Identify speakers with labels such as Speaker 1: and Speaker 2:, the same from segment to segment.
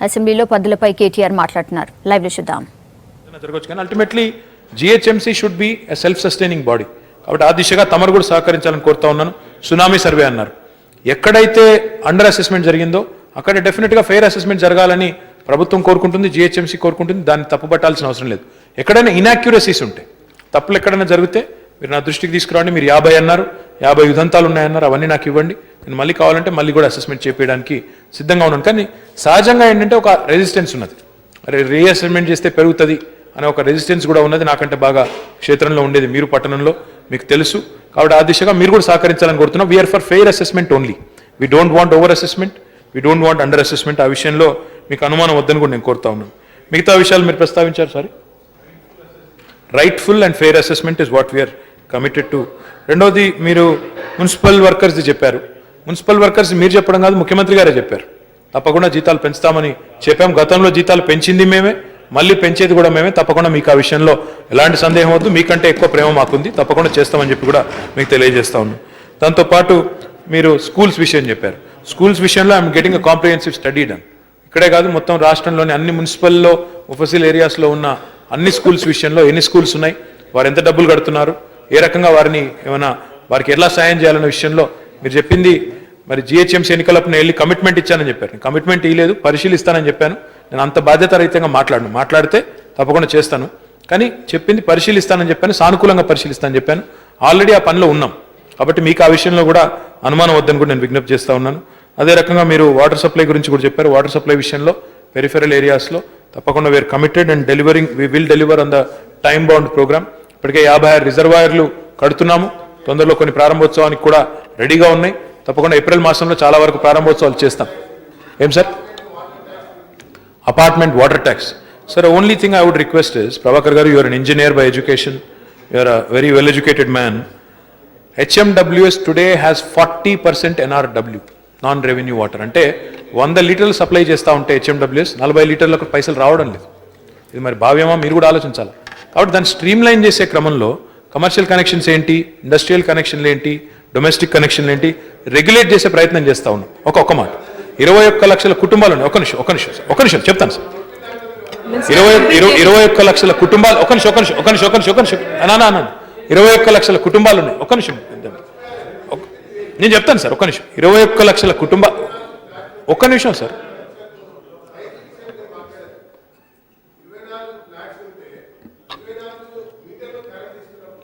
Speaker 1: అసెంబ్లీలో పద్దులపై కేటీఆర్ మాట్లాడుతున్నారు. లైవ్ లో చూద్దాం.
Speaker 2: Ultimately GHMC should be a self sustaining body. కాబట్టి ఆ దిశగా తమరు కూడా సహకరించాలని కోరుతా ఉన్నాను. సునామీ సర్వే అన్నారు, ఎక్కడైతే అండర్ అసెస్మెంట్ జరిగిందో అక్కడ డెఫినెట్గా ఫెయిర్ అసెస్మెంట్ జరగాలని ప్రభుత్వం కోరుకుంటుంది, జిహెచ్ఎంసీ కోరుకుంటుంది. దాన్ని తప్పుపట్టాల్సిన అవసరం లేదు. ఎక్కడైనా ఇన్యాక్యురసీస్ ఉంటాయి, తప్పులు ఎక్కడైనా జరిగితే మీరు నా దృష్టికి తీసుకురావండి. మీరు 50 అన్నారు, 50 ఉదంతాలు ఉన్నాయన్నారు, అవన్నీ నాకు ఇవ్వండి. నేను మళ్ళీ కావాలంటే మళ్ళీ కూడా అసెస్మెంట్ చేయించడానికి సిద్ధంగా ఉన్నాను. కానీ సహజంగా ఏంటంటే ఒక రెసిస్టెన్స్ ఉన్నది, అరే రీఅసెస్మెంట్ చేస్తే పెరుగుతుంది అనే ఒక రెసిస్టెన్స్ కూడా ఉన్నది. నాకంటే బాగా క్షేత్రంలో ఉండేది మీరు, పట్టణంలో మీకు తెలుసు. కాబట్టి ఆ దిశగా మీరు కూడా సహకరించాలని కోరుతున్నాం. We are for fair assessment only, we don't want over assessment, we don't want under assessment. ఆ విషయంలో మీకు అనుమానం వద్దని కూడా నేను కోరుతా ఉన్నాను. మిగతా విషయాలు మీరు ప్రస్తావించారు. Sorry, rightful and fair assessment is what we are committed to. రెండోది, మీరు మున్సిపల్ వర్కర్స్ది చెప్పారు. మున్సిపల్ వర్కర్స్ మీరు చెప్పడం కాదు, ముఖ్యమంత్రి గారే చెప్పారు తప్పకుండా జీతాలు పెంచుతామని చెప్పాం. గతంలో జీతాలు పెంచింది మేమే, మళ్ళీ పెంచేది కూడా మేమే. తప్పకుండా మీకు ఆ విషయంలో ఎలాంటి సందేహం వద్దు, మీకంటే ఎక్కువ ప్రేమ మాకుంది, తప్పకుండా చేస్తామని చెప్పి కూడా మీకు తెలియజేస్తా ఉన్నాం. దాంతోపాటు మీరు స్కూల్స్ విషయం చెప్పారు. స్కూల్స్ విషయంలో I'm getting a comprehensive study done. ఇక్కడే కాదు, మొత్తం రాష్ట్రంలోని అన్ని మున్సిపల్లో ముఫసిల్ ఏరియాస్లో ఉన్న అన్ని స్కూల్స్ విషయంలో ఎన్ని స్కూల్స్ ఉన్నాయి, వారు ఎంత డబ్బులు కడుతున్నారు, ఏ రకంగా వారిని ఏమైనా వారికి ఎలా సాయం చేయాలనే విషయంలో మీరు చెప్పింది. మరి జిహెచ్ఎంసీ ఎన్నికలప్పుడు వెళ్ళి కమిట్మెంట్ ఇచ్చానని చెప్పారు. కమిట్మెంట్ ఇవ్వలేదు, పరిశీలిస్తానని చెప్పాను. నేను అంత బాధ్యతారహితంగా మాట్లాడితే తప్పకుండా చేస్తాను. కానీ చెప్పింది పరిశీలిస్తానని చెప్పాను, సానుకూలంగా పరిశీలిస్తానని చెప్పాను. ఆల్రెడీ ఆ పనిలో ఉన్నాం. కాబట్టి మీకు ఆ విషయంలో కూడా అనుమానం వద్దని కూడా నేను విజ్ఞప్తి చేస్తూ ఉన్నాను. అదే రకంగా మీరు వాటర్ సప్లై గురించి కూడా చెప్పారు. వాటర్ సప్లై విషయంలో పెరిఫెరల్ ఏరియాస్లో తప్పకుండా we are committed and delivering, we will deliver on the time bound programme. ఇప్పటికే 56 రిజర్వాయర్లు కడుతున్నాము. తొందరలో కొన్ని ప్రారంభోత్సవానికి కూడా రెడీగా ఉన్నాయి. తప్పకుండా ఏప్రిల్ మాసంలో చాలా వరకు ప్రారంభోత్సవాలు చేస్తాం. ఏం sir, apartment water tax. Sir, only thing I would request is, Prabhakar garu, you're an engineer by education, you're a very well educated man. HMWS today has 40% NRW, non revenue water. అంటే 100 లీటర్లు సప్లై చేస్తూ ఉంటే హెచ్ఎండబ్ల్యూఎస్ 40 లీటర్లకు పైసలు రావడం లేదు. ఇది మరి భావ్యమా, మీరు కూడా ఆలోచించాలి. కాబట్టి దాన్ని స్ట్రీమ్ లైన్ చేసే క్రమంలో కమర్షియల్ కనెక్షన్స్ ఏంటి, ఇండస్ట్రియల్ కనెక్షన్లు ఏంటి, డొమెస్టిక్ కనెక్షన్లు ఏంటి, రెగ్యులేట్ చేసే ప్రయత్నం చేస్తూ ఉన్నాం. ఒక్క మాట, 21 లక్షల కుటుంబాలు ఉన్నాయి. ఒక నిమిషం చెప్తాను సార్. 21 లక్షల కుటుంబాలు, ఒక నిమిషం అన్నా 21 లక్షల కుటుంబాలు ఉన్నాయి. ఒక నిమిషం నేను చెప్తాను సార్. ఒక నిమిషం, 21 లక్షల కుటుంబాలు. ఒక్క నిమిషం సార్.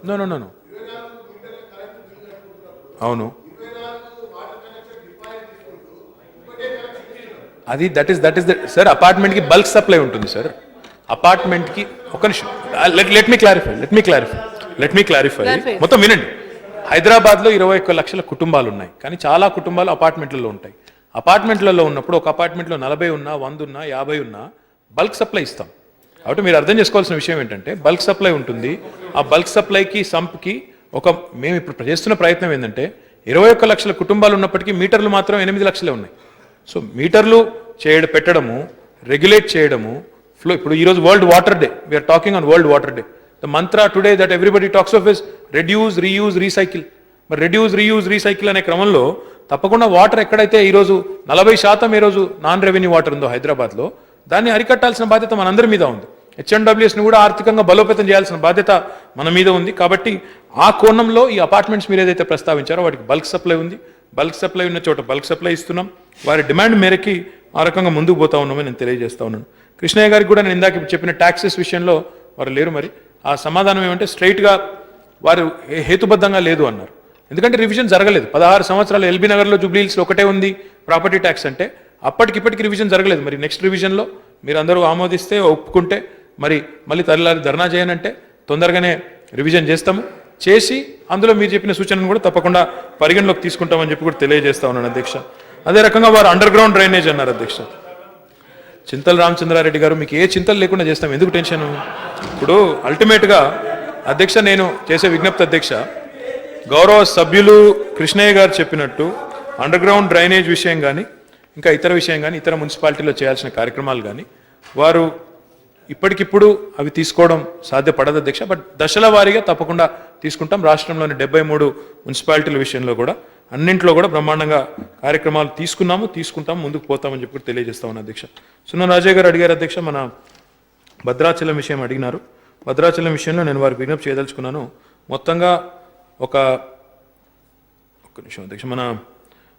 Speaker 2: నో అవును, అది దట్ ఈస్ సార్, అపార్ట్మెంట్కి బల్క్ సప్లై ఉంటుంది సార్. అపార్ట్మెంట్కి ఒక నిమిషం, లెట్ మీ క్లారిఫై. మొత్తం వినండి. హైదరాబాద్లో 21 లక్షల కుటుంబాలు ఉన్నాయి, కానీ చాలా కుటుంబాలు అపార్ట్మెంట్లలో ఉంటాయి. అపార్ట్మెంట్లలో ఉన్నప్పుడు ఒక అపార్ట్మెంట్లో 40 ఉన్నా, 100 ఉన్నా, 50 ఉన్నా బల్క్ సప్లై ఇస్తాం. కాబట్టి మీరు అర్థం చేసుకోవాల్సిన విషయం ఏంటంటే, బల్క్ సప్లై ఉంటుంది. ఆ బల్క్ సప్లైకి సంప్కి మేము ఇప్పుడు చేస్తున్న ప్రయత్నం ఏంటంటే, 21 లక్షల కుటుంబాలు ఉన్నప్పటికీ మీటర్లు మాత్రం 8 లక్షలే ఉన్నాయి. సో మీటర్లు పెట్టడము, రెగ్యులేట్ చేయడము, ఫ్లో. ఇప్పుడు ఈరోజు world water day, we are talking on world water day. The mantra today that everybody talks of is reduce, reuse, recycle. మరి రెడ్యూస్, రీయూజ్, రీసైకిల్ అనే క్రమంలో తప్పకుండా వాటర్ ఎక్కడైతే ఈరోజు 40% ఈరోజు నాన్ రెవెన్యూ వాటర్ ఉందో హైదరాబాద్లో, దాన్ని అరికట్టాల్సిన బాధ్యత మనందరి మీద ఉంది. హెచ్ఎండబ్ల్యూఎస్ని కూడా ఆర్థికంగా బలోపేతం చేయాల్సిన బాధ్యత మన మీద ఉంది. కాబట్టి ఆ కోణంలో ఈ అపార్ట్మెంట్స్ మీరు ఏదైతే ప్రస్తావించారో వాటికి బల్క్ సప్లై ఉంది. బల్క్ సప్లై ఉన్న చోట బల్క్ సప్లై ఇస్తున్నాం. వారి డిమాండ్ మేరకి ఆ రకంగా ముందుకు పోతా ఉన్నామని నేను తెలియజేస్తా ఉన్నాను. కృష్ణయ్య గారికి కూడా నేను ఇందాక చెప్పిన ట్యాక్సెస్ విషయంలో వారు లేరు. మరి ఆ సమాధానం ఏమంటే, స్ట్రైట్గా వారు హేతుబద్ధంగా లేదు అన్నారు. ఎందుకంటే రివిజన్ జరగలేదు. 16 సంవత్సరాలు ఎల్బీ నగర్లో, జూబ్లీహిల్స్లో ఒకటే ఉంది ప్రాపర్టీ ట్యాక్స్ అంటే. అప్పటికిప్పటికి రివిజన్ జరగలేదు. మరి నెక్స్ట్ రివిజన్లో మీరు అందరూ ఆమోదిస్తే, ఒప్పుకుంటే, మరి మళ్ళీ తరలారి ధర్నా చేయనంటే తొందరగానే రివిజన్ చేస్తాము. చేసి అందులో మీరు చెప్పిన సూచనను కూడా తప్పకుండా పరిగణలోకి తీసుకుంటామని చెప్పి కూడా తెలియజేస్తా ఉన్నాను అధ్యక్ష. అదే రకంగా వారు అండర్ గ్రౌండ్ డ్రైనేజ్ అన్నారు అధ్యక్ష. చింతల రామచంద్రారెడ్డి గారు, మీకు ఏ చింతలు లేకుండా చేస్తాం, ఎందుకు టెన్షన్? ఇప్పుడు అల్టిమేట్గా అధ్యక్ష నేను చేసే విజ్ఞప్తి అధ్యక్ష, గౌరవ సభ్యులు కృష్ణయ్య గారు చెప్పినట్టు అండర్ గ్రౌండ్ డ్రైనేజ్ విషయం కానీ, ఇంకా ఇతర విషయం కానీ, ఇతర మున్సిపాలిటీలో చేయాల్సిన కార్యక్రమాలు కానీ వారు ఇప్పటికిప్పుడు అవి తీసుకోవడం సాధ్యపడదు అధ్యక్ష. బట్ దశల వారీగా తప్పకుండా తీసుకుంటాం. రాష్ట్రంలోని 73 మున్సిపాలిటీల విషయంలో కూడా అన్నింట్లో కూడా బ్రహ్మాండంగా కార్యక్రమాలు తీసుకుంటాం ముందుకు పోతామని చెప్పి తెలియజేస్తా ఉన్నాను అధ్యక్ష. సున్నా రాజయ్య గారు అడిగారు అధ్యక్ష, మన భద్రాచలం విషయం అడిగినారు. భద్రాచలం విషయంలో నేను వారికి విజ్ఞప్తి చేయదలుచుకున్నాను. మొత్తంగా ఒక్క నిమిషం అధ్యక్ష, మన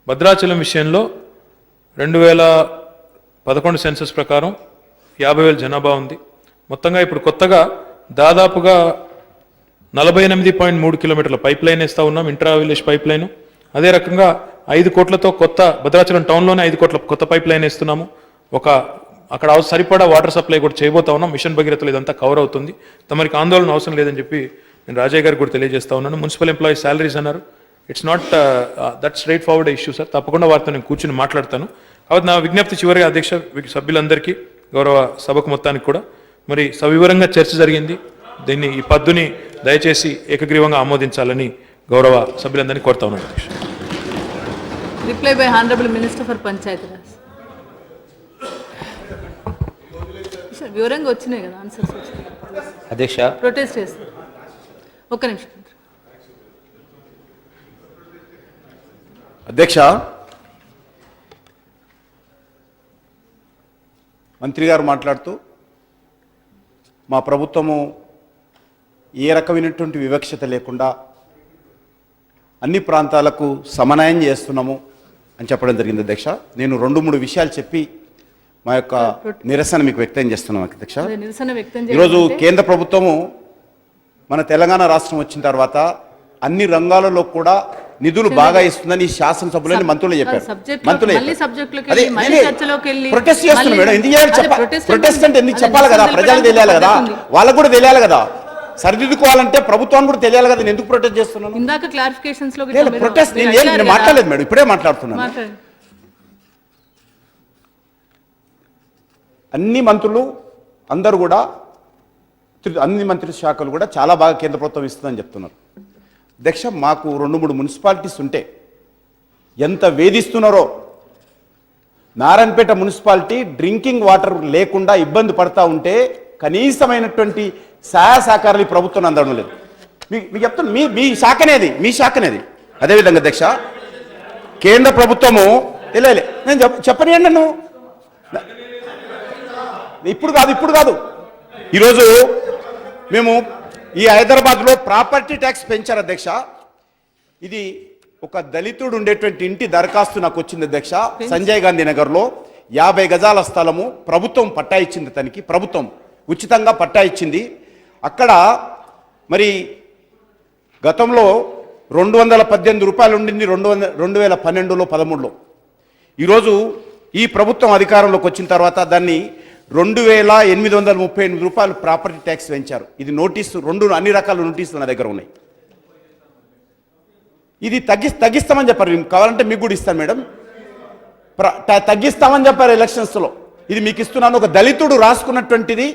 Speaker 2: భద్రాచలం విషయంలో 2011 సెన్సస్ ప్రకారం 50,000 జనాభా ఉంది. మొత్తంగా ఇప్పుడు కొత్తగా దాదాపుగా 48.3 కిలోమీటర్ల పైప్ లైన్ వేస్తూ ఉన్నాం, ఇంట్రా విలేజ్ పైప్ లైన్. అదే రకంగా 5 కోట్లతో కొత్త భద్రాచలం టౌన్లోనే 5 కోట్ల కొత్త పైప్ లైన్ వేస్తున్నాము. అక్కడ సరిపడా వాటర్ సప్లై కూడా చేయబోతా ఉన్నాం. మిషన్ భగీరథలో ఇదంతా కవర్ అవుతుంది. తమరికి ఆందోళన అవసరం లేదని చెప్పి నేను రాజయ్య గారికి కూడా తెలియజేస్తా ఉన్నాను. మున్సిపల్ ఎంప్లాయీస్ శాలరీస్ అన్నారు. It's not that straight forward issue sir. తప్పకుండా వారితో నేను కూర్చుని మాట్లాడతాను. కాబట్టి నా విజ్ఞప్తి చివరిగా అధ్యక్ష సభ్యులందరికీ, గౌరవ సభకు మొత్తానికి కూడా మరి సవివరంగా చర్చ జరిగింది. ఈ పద్దుని దయచేసి ఏకగ్రీవంగా ఆమోదించాలని గౌరవ సభ్యులందరినీ కోరుతా ఉన్నాను అధ్యక్ష.
Speaker 3: Reply by honourable minister for Panchayati Raj. వివరంగా వచ్చినాయి కదా ఆన్సర్స్ వచ్చినాయి
Speaker 4: అధ్యక్ష.
Speaker 3: ప్రొటెస్ట్ చేస్తారు. ఒక్క నిమిషం
Speaker 5: అధ్యక్ష, మంత్రి గారు మాట్లాడుతూ మా ప్రభుత్వము ఏ రకమైనటువంటి వివక్షత లేకుండా అన్ని ప్రాంతాలకు సమన్వయం చేస్తున్నాము అని చెప్పడం జరిగింది అధ్యక్ష. నేను 2-3 విషయాలు చెప్పి మా యొక్క నిరసన మీకు వ్యక్తం చేస్తున్నాం అధ్యక్ష. ఈరోజు కేంద్ర ప్రభుత్వము మన తెలంగాణ రాష్ట్రం వచ్చిన తర్వాత అన్ని రంగాలలో కూడా నిధులు బాగా ఇస్తుందని శాసనసభలోని మంత్రులు చెప్పారు. ప్రొటెస్ట్ చేస్తున్నాం మేడం. ఎందుకు చేయాలి? ప్రొటెస్ట్ అంటే ఎందుకు చెప్పాలి కదా, ప్రజలకు తెలియాలి కదా, వాళ్ళకు కూడా తెలియాలి కదా. సరిదిద్దుకోవాలంటే ప్రభుత్వాన్ని కూడా తెలియాలి కదా. నేను ఎందుకు ప్రొటెస్ట్ చేస్తున్నాను?
Speaker 3: ఇందాక క్లారిఫికేషన్స్ లో
Speaker 5: ప్రొటెస్ట్ నేను మాట్లాడలేదు మేడం, ఇప్పుడే మాట్లాడుతున్నాను. అన్ని మంత్రులు అందరూ కూడా అన్ని మంత్రి శాఖలు కూడా చాలా బాగా కేంద్ర ప్రభుత్వం ఇస్తుందని చెప్తున్నారు. అధ్యక్ష, మాకు 2-3 మున్సిపాలిటీస్ ఉంటే ఎంత వేధిస్తున్నారో. నారాయణపేట మున్సిపాలిటీ డ్రింకింగ్ వాటర్ లేకుండా ఇబ్బంది పడతా ఉంటే కనీసమైనటువంటి సహాయ సహకారాలు ప్రభుత్వం అందడం లేదు. మీకు చెప్తాను, మీ శాఖనేది. అదేవిధంగా అధ్యక్ష, కేంద్ర ప్రభుత్వము నేను చెప్పనియండి. నన్ను ఇప్పుడు కాదు ఈరోజు మేము ఈ హైదరాబాద్లో ప్రాపర్టీ ట్యాక్స్ పెంచారు అధ్యక్ష. ఇది ఒక దళితుడు ఉండేటువంటి ఇంటి దరఖాస్తు నాకు వచ్చింది అధ్యక్ష. సంజయ్ గాంధీ నగర్లో 50 గజాల స్థలము ప్రభుత్వం పట్టా ఇచ్చింది. తనకి ప్రభుత్వం ఉచితంగా పట్టా ఇచ్చింది. అక్కడ మరి గతంలో 218 రూపాయలు ఉండింది 2012లో 13లో. ఈరోజు ఈ ప్రభుత్వం అధికారంలోకి వచ్చిన తర్వాత దాన్ని 2,838 రూపాయలు ప్రాపర్టీ ట్యాక్స్ పెంచారు. ఇది నోటీసు, అన్ని రకాల నోటీసులు నా దగ్గర ఉన్నాయి. ఇది తగ్గిస్తామని చెప్పారు. కావాలంటే మీకు కూడా ఇస్తాను మేడం. తగ్గిస్తామని చెప్పారు ఎలక్షన్స్లో. ఇది మీకు ఇస్తున్నాను. ఒక దళితుడు రాసుకున్నటువంటిది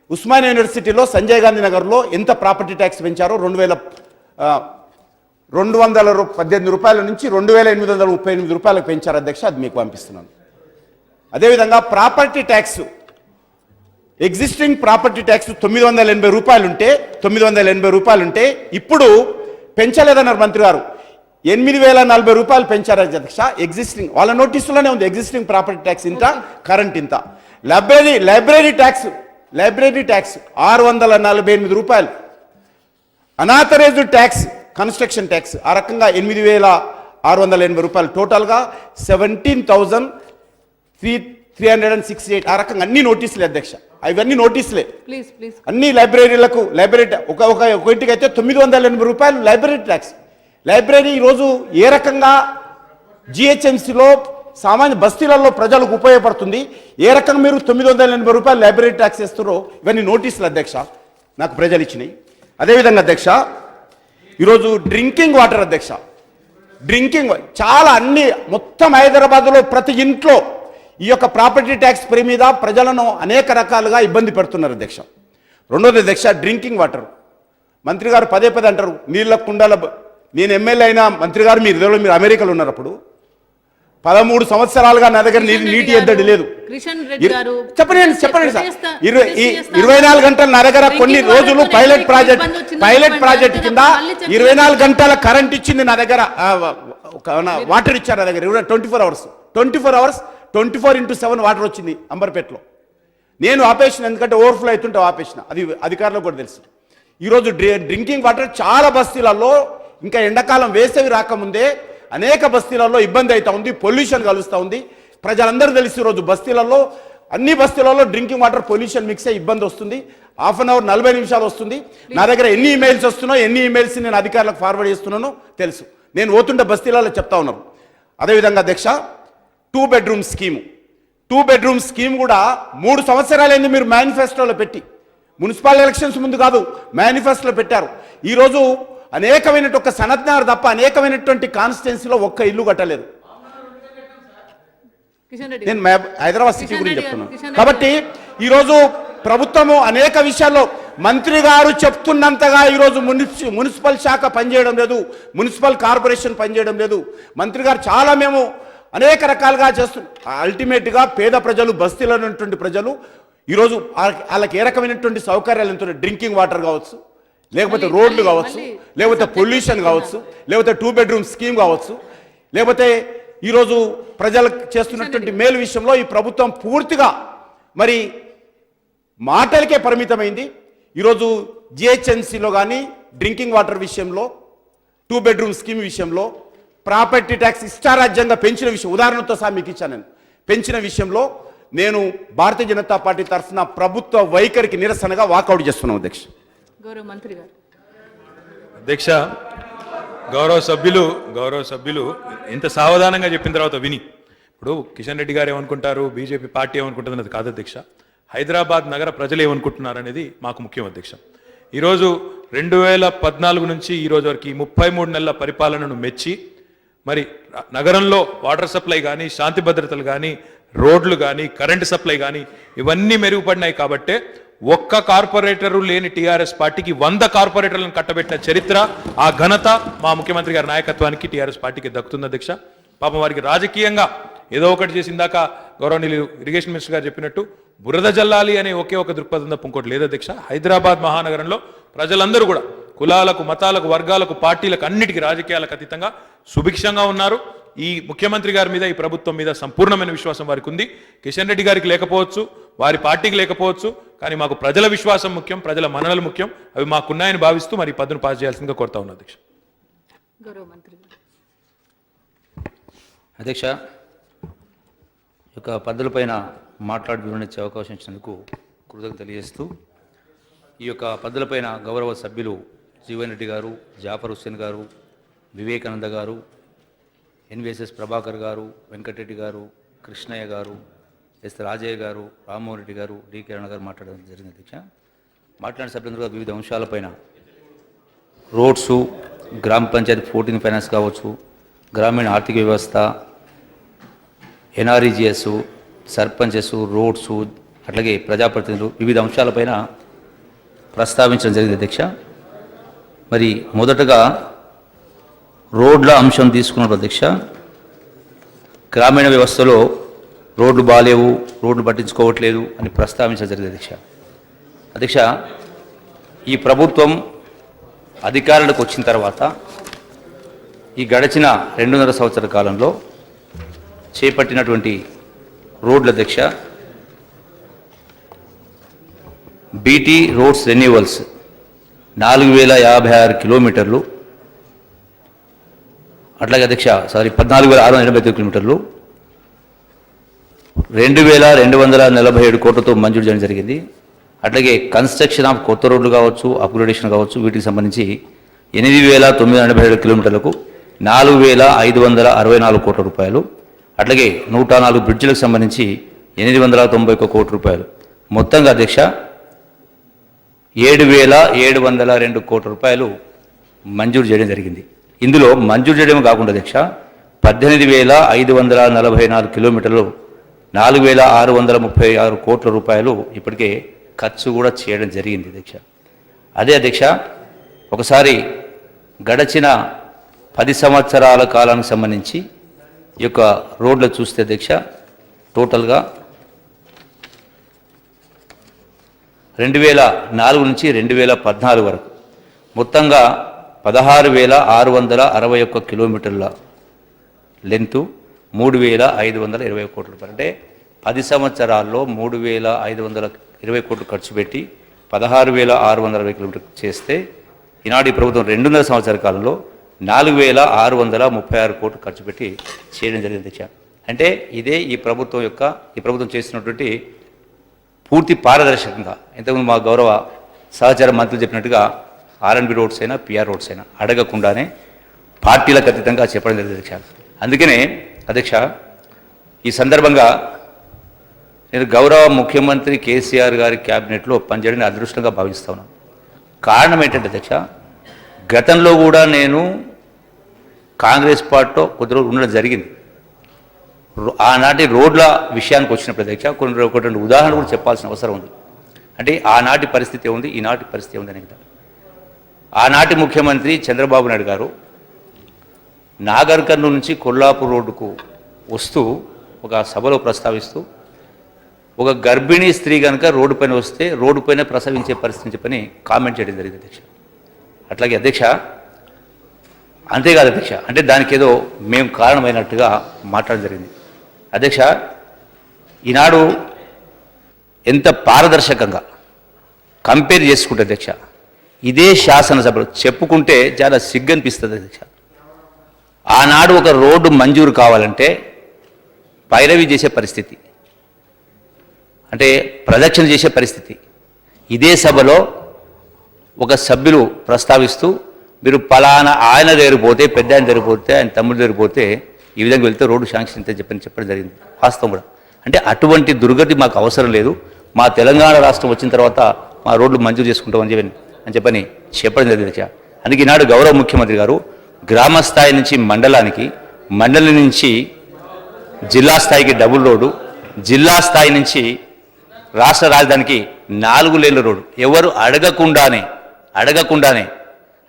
Speaker 5: ఉస్మానియా యూనివర్సిటీలో సంజయ్ గాంధీ నగర్లో ఎంత ప్రాపర్టీ ట్యాక్స్ పెంచారో 2,218 రూపాయల నుంచి 2,838 రూపాయలకు పెంచారు అధ్యక్ష. అది మీకు పంపిస్తున్నాను. అదేవిధంగా property tax, existing property tax 980 రూపాయలు ఉంటే ఇప్పుడు పెంచలేదన్నారు మంత్రి గారు. 8,040 రూపాయలు పెంచారు అధ్యక్ష. ఎగ్జిస్టింగ్ వాళ్ళ నోటీసులోనే ఉంది. ఎగ్జిస్టింగ్ ప్రాపర్టీ ట్యాక్స్ ఇంత, కరెంట్ ఇంత. లైబ్రరీ ట్యాక్స్ 648 రూపాయలు. అనాథరైజ్డ్ ట్యాక్స్, కన్స్ట్రక్షన్ ట్యాక్స్ ఆ రకంగా 8,680 రూపాయలు. టోటల్గా 17,368. ఆ రకంగా అన్ని నోటీసులే అధ్యక్ష. అవన్నీ నోటీసులే. అన్ని లైబ్రరీలకు ఒక ఇంటికి అయితే 980 రూపాయలు లైబ్రరీ ట్యాక్స్. లైబ్రరీ ఈరోజు ఏ రకంగా జిహెచ్ఎంసీలో సామాన్య బస్తీలలో ప్రజలకు ఉపయోగపడుతుంది, ఏ రకంగా మీరు 980 రూపాయలు లైబ్రరీ ట్యాక్స్ ఇస్తారో ఇవన్నీ నోటీసులు అధ్యక్ష నాకు ప్రజలు ఇచ్చినాయి. అదేవిధంగా అధ్యక్ష, ఈరోజు డ్రింకింగ్ వాటర్ అధ్యక్ష, చాలా అన్ని మొత్తం హైదరాబాద్లో ప్రతి ఇంట్లో ఈ యొక్క ప్రాపర్టీ ట్యాక్స్ పే మీద ప్రజలను అనేక రకాలుగా ఇబ్బంది పెడుతున్నారు అధ్యక్ష. రెండోది అధ్యక్ష, డ్రింకింగ్ వాటర్. మంత్రి గారు పదే అంటారు నీళ్ళ కుండాల. నేను ఎమ్మెల్యే అయినా మంత్రి గారు మీరు అమెరికాలో ఉన్నప్పుడు 13 సంవత్సరాలుగా నా దగ్గర నీటి ఎద్దడి లేదు.
Speaker 3: కిషన్ రెడ్డి గారు
Speaker 5: చెప్పండి సార్, 24 గంటలు నా దగ్గర కొన్ని రోజులు పైలట్ ప్రాజెక్ట్ కింద 24 గంటల కరెంట్ ఇచ్చింది నా దగ్గర, వాటర్ ఇచ్చారు నా దగ్గర 24 అవర్స్ 24x7 వాటర్ వచ్చింది అంబర్పేటలో. నేను ఆపేసిన, ఎందుకంటే ఓవర్ఫ్లో అవుతుంటే ఆపేసిన, అది అధికారులకు కూడా తెలుసు. ఈరోజు డ్రింకింగ్ వాటర్ చాలా బస్తీలలో, ఇంకా ఎండాకాలం వేసవి రాకముందే అనేక బస్తీలలో ఇబ్బంది అవుతా ఉంది, పొల్యూషన్ కలుస్తూ ఉంది. ప్రజలందరూ తెలిసి ఈరోజు బస్తీలలో, అన్ని బస్తీలలో డ్రింకింగ్ వాటర్ పొల్యూషన్ మిక్స్ అయ్యి ఇబ్బంది వస్తుంది. హాఫ్ అన్ అవర్ 40 నిమిషాలు వస్తుంది. నా దగ్గర ఎన్ని ఈమెయిల్స్ వస్తున్నాయో, ఎన్ని ఈమెయిల్స్ నేను అధికారులకు ఫార్వర్డ్ చేస్తున్నానో తెలుసు. నేను పోతుంటే బస్తీలలో చెప్తా ఉన్నారు. అదేవిధంగా అధ్యక్ష, 2 బెడ్రూమ్ స్కీమ్ కూడా 3 సంవత్సరాలైంది మీరు మేనిఫెస్టోలో పెట్టి. మున్సిపల్ ఎలక్షన్స్ ముందు కాదు, మేనిఫెస్టోలో పెట్టారు. ఈరోజు అనేకమైనటువంటి ఒక సనత్నగర్ తప్ప అనేకమైనటువంటి కాన్స్టిట్యున్సీలో ఒక్క ఇల్లు కట్టలేదు. నేను హైదరాబాద్ సిటీ గురించి చెప్తున్నాను. కాబట్టి ఈరోజు ప్రభుత్వము అనేక విషయాల్లో మంత్రి గారు చెప్తున్నంతగా ఈరోజు మున్సిపల్ శాఖ పనిచేయడం లేదు, మున్సిపల్ కార్పొరేషన్ పనిచేయడం లేదు. మంత్రి గారు చాలా మేము అనేక రకాలుగా చేస్తున్నాం. అల్టిమేట్గా పేద ప్రజలు, బస్తీలో ఉన్నటువంటి ప్రజలు ఈరోజు వాళ్ళకి ఏ రకమైనటువంటి సౌకర్యాలు ఎంత, డ్రింకింగ్ వాటర్ కావచ్చు, లేకపోతే రోడ్లు కావచ్చు, లేకపోతే పొల్యూషన్ కావచ్చు, లేకపోతే 2 బెడ్రూమ్ స్కీమ్ కావచ్చు, లేకపోతే ఈరోజు ప్రజలకు చేస్తున్నటువంటి మేలు విషయంలో ఈ ప్రభుత్వం పూర్తిగా మరి మాటలకే పరిమితమైంది. ఈరోజు జిహెచ్ఎంసీలో కానీ డ్రింకింగ్ వాటర్ విషయంలో, 2 బెడ్రూమ్ స్కీమ్ విషయంలో, ప్రాపర్టీ ట్యాక్స్ ఇష్టారాజ్యంగా పెంచిన విషయం, ఉదాహరణతో సహా మీకు ఇచ్చాను. నేను పెంచిన విషయంలో నేను భారతీయ జనతా పార్టీ తరఫున ప్రభుత్వ వైఖరికి నిరసనగా వాకౌట్ చేస్తున్నాం అధ్యక్ష.
Speaker 3: గౌరవ మంత్రి గారు.
Speaker 2: అధ్యక్ష, గౌరవ సభ్యులు ఇంత సావధానంగా చెప్పిన తర్వాత విని, ఇప్పుడు కిషన్ రెడ్డి గారు ఏమనుకుంటారు, బీజేపీ పార్టీ ఏమనుకుంటుంది అన్నది కాదు అధ్యక్ష. హైదరాబాద్ నగర ప్రజలు ఏమనుకుంటున్నారు అనేది మాకు ముఖ్యం అధ్యక్ష. ఈరోజు 2014 నుంచి ఈరోజు వరకు 33 నెలల పరిపాలనను మెచ్చి, మరి నగరంలో వాటర్ సప్లై కానీ, శాంతి భద్రతలు కానీ, రోడ్లు కానీ, కరెంటు సప్లై కానీ ఇవన్నీ మెరుగుపడినాయి. కాబట్టే ఒక్క కార్పొరేటరు లేని టీఆర్ఎస్ పార్టీకి 100 కార్పొరేటర్లను కట్టబెట్టిన చరిత్ర, ఆ ఘనత మా ముఖ్యమంత్రి గారి నాయకత్వానికి టీఆర్ఎస్ పార్టీకి దక్కుతుంది అధ్యక్ష. పాపం వారికి రాజకీయంగా ఏదో ఒకటి చేసి, ఇందాక గౌరవనీయులు ఇరిగేషన్ మినిస్టర్ గారు చెప్పినట్టు బురద జల్లాలి అనే ఒకే ఒక దృక్పథం తప్ప ఇంకోటి లేదు అధ్యక్ష. హైదరాబాద్ మహానగరంలో ప్రజలందరూ కూడా కులాలకు, మతాలకు, వర్గాలకు, పార్టీలకు అన్నిటికీ రాజకీయాలకు అతీతంగా సుభిక్షంగా ఉన్నారు. ఈ ముఖ్యమంత్రి గారి మీద, ఈ ప్రభుత్వం మీద సంపూర్ణమైన విశ్వాసం వారికి ఉంది. కిషన్ రెడ్డి గారికి లేకపోవచ్చు, వారి పార్టీకి లేకపోవచ్చు, కానీ మాకు ప్రజల విశ్వాసం ముఖ్యం, ప్రజల మన్ననలు ముఖ్యం. అవి మాకున్నాయని భావిస్తూ మరి పద్దును పాస్ చేయాల్సిందిగా కోరుతా ఉన్నా అధ్యక్ష.
Speaker 4: అధ్యక్ష, ఈ యొక్క పద్ధతులపైన మాట్లాడి వివరించే అవకాశం ఇచ్చినందుకు కృతజ్ఞతలు తెలియజేస్తూ, ఈ యొక్క పద్ధతులపైన గౌరవ సభ్యులు జీవన్ రెడ్డి గారు, జాఫర్ హుస్సేన్ గారు, వివేకానంద గారు, ఎన్విఎస్ఎస్ ప్రభాకర్ గారు, వెంకటరెడ్డి గారు, కృష్ణయ్య గారు, ఎస్ రాజయ్య గారు, రామ్మోహన్ రెడ్డి గారు, డి కిరణ్ గారు మాట్లాడడం జరిగింది అధ్యక్ష. మాట్లాడిన సభ్యులందరూ వివిధ అంశాలపైన రోడ్సు, గ్రామ పంచాయతీ 14 ఫైనాన్స్ కావచ్చు, గ్రామీణ ఆర్థిక వ్యవస్థ, ఎన్ఆర్ఈజిఎస్, సర్పంచెస్, రోడ్సు, అట్లాగే ప్రజాప్రతినిధులు వివిధ అంశాలపైన ప్రస్తావించడం జరిగింది అధ్యక్ష. మరి మొదటగా రోడ్ల అంశం తీసుకున్నప్పుడు అధ్యక్ష, గ్రామీణ వ్యవస్థలో రోడ్లు బాలేవు, రోడ్లు పట్టించుకోవట్లేదు అని ప్రస్తావించడం జరిగింది అధ్యక్ష. ఈ ప్రభుత్వం అధికారులకు వచ్చిన తర్వాత ఈ గడిచిన 2.5 సంవత్సరాల కాలంలో చేపట్టినటువంటి రోడ్ల అధ్యక్ష, బీటీ రోడ్స్ రెన్యూవల్స్ 4056 కిలోమీటర్లు, అట్లాగే అధ్యక్ష 14,689 కిలోమీటర్లు 2,247 కోట్లతో మంజూరు చేయడం జరిగింది. అట్లాగే కన్స్ట్రక్షన్ ఆఫ్ కొత్త రోడ్లు కావచ్చు, అప్గ్రేడేషన్ కావచ్చు, వీటికి సంబంధించి 8,987 కిలోమీటర్లకు 4,564 కోట్ల రూపాయలు, అట్లాగే 104 బ్రిడ్జిలకు సంబంధించి 891 కోట్ల రూపాయలు, మొత్తంగా అధ్యక్ష 7,702 కోట్ల రూపాయలు మంజూరు చేయడం జరిగింది. ఇందులో మంజూరు చేయడం కాకుండా అధ్యక్ష 18,544 కిలోమీటర్లు 4,636 కోట్ల రూపాయలు ఇప్పటికే ఖర్చు కూడా చేయడం జరిగింది అధ్యక్ష. అదే అధ్యక్ష, ఒకసారి గడచిన 10 సంవత్సరాల కాలానికి సంబంధించి ఈ యొక్క రోడ్లు చూస్తే అధ్యక్ష టోటల్గా 2004 నుంచి 2014 వరకు మొత్తంగా 16,661 కిలోమీటర్ల లెంతు 3,520 కోట్ల రూపాయలు. అంటే 10 సంవత్సరాల్లో 3,520 కోట్లు ఖర్చు పెట్టి 16,660 కిలోమీటర్లు చేస్తే ఈనాడు ఈ ప్రభుత్వం 2.5 సంవత్సరాల కాలంలో 4,636 కోట్లు ఖర్చు పెట్టి చేయడం జరిగింది అధ్యక్ష. అంటే ఇదే ఈ ప్రభుత్వం చేస్తున్నటువంటి పూర్తి పారదర్శకంగా. ఇంతకుముందు మా గౌరవ సహచార మంత్రులు చెప్పినట్టుగా R&B రోడ్స్ అయినా PR రోడ్స్ అయినా అడగకుండానే పార్టీలకు అతీతంగా చెప్పడం జరిగింది అధ్యక్ష. అందుకనే అధ్యక్ష ఈ సందర్భంగా నేను గౌరవ ముఖ్యమంత్రి కేసీఆర్ గారి క్యాబినెట్లో పనిచేయడానికి అదృష్టంగా భావిస్తా ఉన్నాను. కారణం ఏంటంటే అధ్యక్ష, గతంలో కూడా నేను కాంగ్రెస్ పార్టీలో కొద్ది రోజులు ఉండడం జరిగింది. ఆనాటి రోడ్ల విషయానికి వచ్చినప్పుడు అధ్యక్ష కొన్ని ఉదాహరణలు కూడా చెప్పాల్సిన అవసరం ఉంది. అంటే ఆనాటి పరిస్థితి ఉంది, ఈనాటి పరిస్థితి ఉంది అనేది. ఆనాటి ముఖ్యమంత్రి చంద్రబాబు నాయుడు గారు నాగర్ కర్నూలు నుంచి కొల్లాపూర్ రోడ్డుకు వస్తూ ఒక సభలో ప్రస్తావిస్తూ ఒక గర్భిణీ స్త్రీ కనుక రోడ్డు పైన వస్తే రోడ్డు పైన ప్రసవించే పరిస్థితి చెప్పని కామెంట్ చేయడం జరిగింది అధ్యక్ష. అట్లాగే అధ్యక్ష అంతేకాదు అధ్యక్ష, అంటే దానికి ఏదో మేము కారణమైనట్టుగా మాట్లాడడం జరిగింది అధ్యక్ష. ఈనాడు ఎంత పారదర్శకంగా కంపేర్ చేసుకుంటే అధ్యక్ష, ఇదే శాసనసభలో చెప్పుకుంటే చాలా సిగ్గనిపిస్తుంది అధ్యక్ష. ఆనాడు ఒక రోడ్డు మంజూరు కావాలంటే పైరవి చేసే పరిస్థితి, అంటే ప్రదక్షిణ చేసే పరిస్థితి. ఇదే సభలో ఒక సభ్యులు ప్రస్తావిస్తూ మీరు పలానా ఆయన దగ్గర పోతే, పెద్ద ఆయన దగ్గర పోతే, ఆయన తమ్ముడి దగ్గర పోతే ఈ విధంగా వెళ్తే రోడ్డు శాంక్షన్ అయితే చెప్పడం జరిగింది. వాస్తవం కూడా. అంటే అటువంటి దుర్గతి మాకు అవసరం లేదు, మా తెలంగాణ రాష్ట్రం వచ్చిన తర్వాత మా రోడ్లు మంజూరు చేసుకుంటామని చెప్పని చెప్పడం జరిగింది. అందుకే ఈనాడు గౌరవ ముఖ్యమంత్రి గారు గ్రామ స్థాయి నుంచి మండలానికి, మండలం నుంచి జిల్లా స్థాయికి డబుల్ రోడ్డు, జిల్లా స్థాయి నుంచి రాష్ట్ర రాజధానికి 4 లేన్ల రోడ్డు ఎవరు అడగకుండానే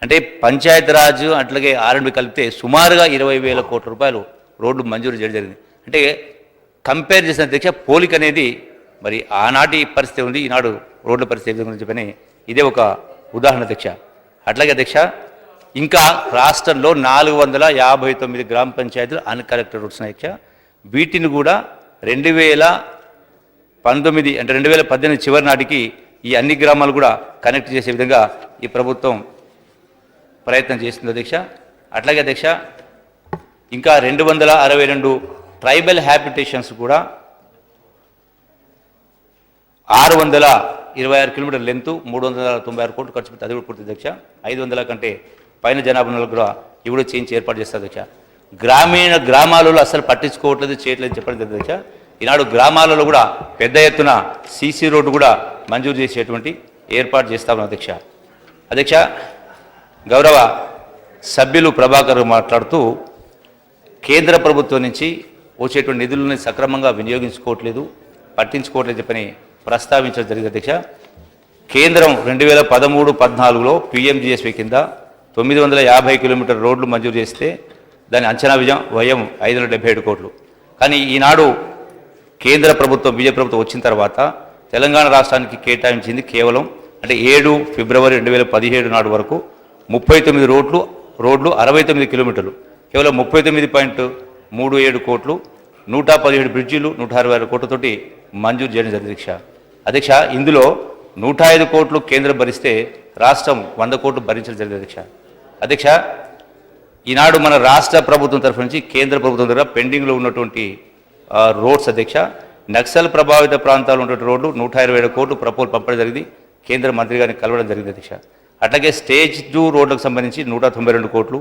Speaker 4: అంటే పంచాయతీరాజ్ అట్లాగే R&B కలిపితే సుమారుగా 20,000 కోట్ల రూపాయలు రోడ్లు మంజూరు చేయడం జరిగింది. అంటే కంపేర్ చేసిన అధ్యక్ష పోలిక అనేది మరి ఆనాటి పరిస్థితి ఉంది, ఈనాడు రోడ్ల పరిస్థితి గురించి చెప్పని ఇదే ఒక ఉదాహరణ అధ్యక్ష. అట్లాగే అధ్యక్ష ఇంకా రాష్ట్రంలో 459 గ్రామ పంచాయతీలు అన్కలెక్టెడ్ రోడ్స్ ఉన్నాయి అధ్యక్ష. వీటిని కూడా 2019 అంటే 2018 చివరి నాటికి ఈ అన్ని గ్రామాలు కూడా కనెక్ట్ చేసే విధంగా ఈ ప్రభుత్వం ప్రయత్నం చేస్తుంది అధ్యక్ష. అట్లాగే అధ్యక్ష ఇంకా 262 ట్రైబల్ హ్యాబిటేషన్స్ కూడా 626 కిలోమీటర్ల లెంత్ 396 కోట్లు ఖర్చు పెట్టి అది కూడా పూర్తి అధ్యక్ష. 500 కంటే పైన జనాభా కూడా ఇవి కూడా చేయించి ఏర్పాటు చేస్తారు అధ్యక్ష. గ్రామాలలో అసలు పట్టించుకోవట్లేదు, చేయట్లేదు చెప్పడం జరిగింది అధ్యక్ష. ఈనాడు గ్రామాలలో కూడా పెద్ద ఎత్తున CC రోడ్డు కూడా మంజూరు చేసేటువంటి ఏర్పాటు చేస్తామని అధ్యక్ష. అధ్యక్ష గౌరవ సభ్యులు ప్రభాకర్ మాట్లాడుతూ కేంద్ర ప్రభుత్వం నుంచి వచ్చేటువంటి నిధులను సక్రమంగా వినియోగించుకోవట్లేదు, పట్టించుకోవట్లేదు చెప్పని ప్రస్తావించడం జరిగింది అధ్యక్ష. కేంద్రం 2013-14లో PMGSP కింద 950 కిలోమీటర్ రోడ్లు మంజూరు చేస్తే దాని అంచనా వ్యయం 577 కోట్లు. కానీ ఈనాడు కేంద్ర ప్రభుత్వం BJP ప్రభుత్వం వచ్చిన తర్వాత తెలంగాణ రాష్ట్రానికి కేటాయించింది కేవలం అంటే 7 ఫిబ్రవరి 2017 నాడు వరకు 39 రోడ్లు 69 కిలోమీటర్లు కేవలం 39.37 కోట్లు, 117 బ్రిడ్జిలు 166 కోట్లతోటి మంజూరు చేయడం జరిగింది అధ్యక్ష. ఇందులో 105 కోట్లు కేంద్రం భరిస్తే రాష్ట్రం 100 కోట్లు భరించడం జరిగింది అధ్యక్ష. ఈనాడు మన రాష్ట్ర ప్రభుత్వం తరఫు నుంచి కేంద్ర ప్రభుత్వం దగ్గర పెండింగ్లో ఉన్నటువంటి రోడ్స్ అధ్యక్ష, నక్సల్ ప్రభావిత ప్రాంతాలు ఉన్నటువంటి రోడ్లు 127 కోట్లు ప్రపోజల్ పంపడం జరిగింది, కేంద్ర మంత్రి గారిని కలవడం జరిగింది అధ్యక్ష. అట్లాగే స్టేజ్ 2 రోడ్లకు సంబంధించి 192 కోట్లు,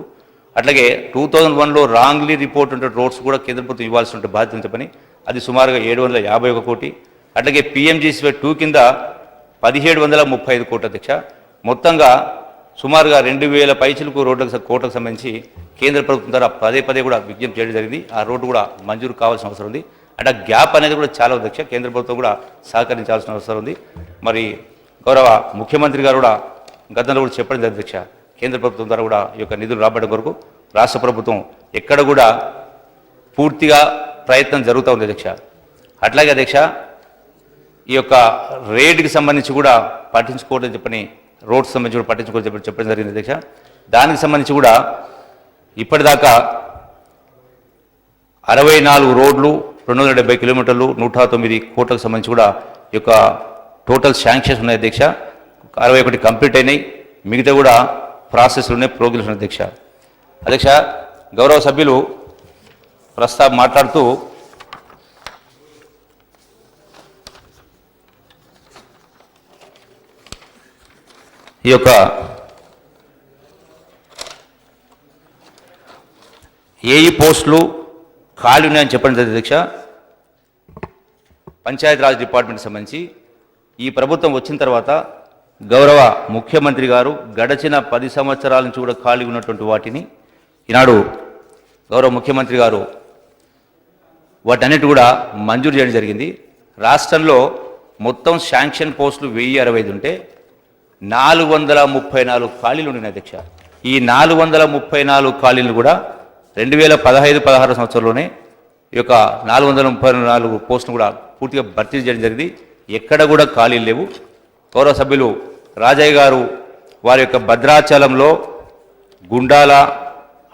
Speaker 4: అట్లాగే 2001లో రాంగ్లీ రిపోర్ట్ ఉంటే రోడ్స్ కూడా కేంద్ర ప్రభుత్వం ఇవ్వాల్సి ఉంటే బాధ్యత చెప్పని అది సుమారుగా 751 కోటి, అట్లాగే PMGSP 2 కింద 1735 కోట్ల అధ్యక్ష. మొత్తంగా సుమారుగా 2000 పైచిలకు కోట్లకు సంబంధించి కేంద్ర ప్రభుత్వం ద్వారా పదే కూడా విజ్ఞప్తి చేయడం జరిగింది. ఆ రోడ్డు కూడా మంజూరు కావాల్సిన అవసరం ఉంది. అంటే గ్యాప్ అనేది కూడా చాలా అధ్యక్ష, కేంద్ర ప్రభుత్వం కూడా సహకరించాల్సిన అవసరం ఉంది. మరి గౌరవ ముఖ్యమంత్రి గారు కూడా గతంలో కూడా చెప్పడం జరిగింది అధ్యక్ష, కేంద్ర ప్రభుత్వం ద్వారా కూడా ఈ యొక్క నిధులు రాబట్టడం కొరకు రాష్ట్ర ప్రభుత్వం ఎక్కడ కూడా పూర్తిగా ప్రయత్నం జరుగుతూ ఉంది అధ్యక్ష. అట్లాగే అధ్యక్ష ఈ యొక్క రేడ్కి సంబంధించి కూడా పట్టించుకోవడం చెప్పని రోడ్స్ సంబంధించి కూడా పట్టించుకోవడం చెప్పడం జరిగింది అధ్యక్ష. దానికి సంబంధించి కూడా ఇప్పటిదాకా 64 రోడ్లు 270 కిలోమీటర్లు 109 కోట్లకు సంబంధించి కూడా ఈ యొక్క టోటల్ శాంక్షన్స్ ఉన్నాయి అధ్యక్ష. 61 కంప్లీట్ అయినాయి, మిగతా కూడా ప్రాసెస్లు ఉన్నాయి, ప్రోగ్రెస్ ఉన్నాయి అధ్యక్ష. అధ్యక్ష గౌరవ సభ్యులు మాట్లాడుతూ ఈ యొక్క ఏఈ పోస్టులు ఖాళీ ఉన్నాయని చెప్పండి అధ్యక్ష. పంచాయతీరాజ్ డిపార్ట్మెంట్కి సంబంధించి ఈ ప్రభుత్వం వచ్చిన తర్వాత గౌరవ ముఖ్యమంత్రి గారు గడచిన 10 సంవత్సరాల నుంచి కూడా ఖాళీ ఉన్నటువంటి వాటిని ఈనాడు గౌరవ ముఖ్యమంత్రి గారు వాటన్నిటి కూడా మంజూరు చేయడం జరిగింది. రాష్ట్రంలో మొత్తం శాంక్షన్ పోస్టులు 1065 ఉంటే 434 ఖాళీలు ఉన్నాయి అధ్యక్ష. ఈ 434 ఖాళీలు కూడా 2015-16 సంవత్సరంలోనే ఈ యొక్క 434 పోస్టులు కూడా పూర్తిగా భర్తీ చేయడం జరిగింది. ఎక్కడ కూడా ఖాళీలు లేవు. గౌరవ సభ్యులు రాజయ్య గారు వారి యొక్క భద్రాచలంలో, గుండాల,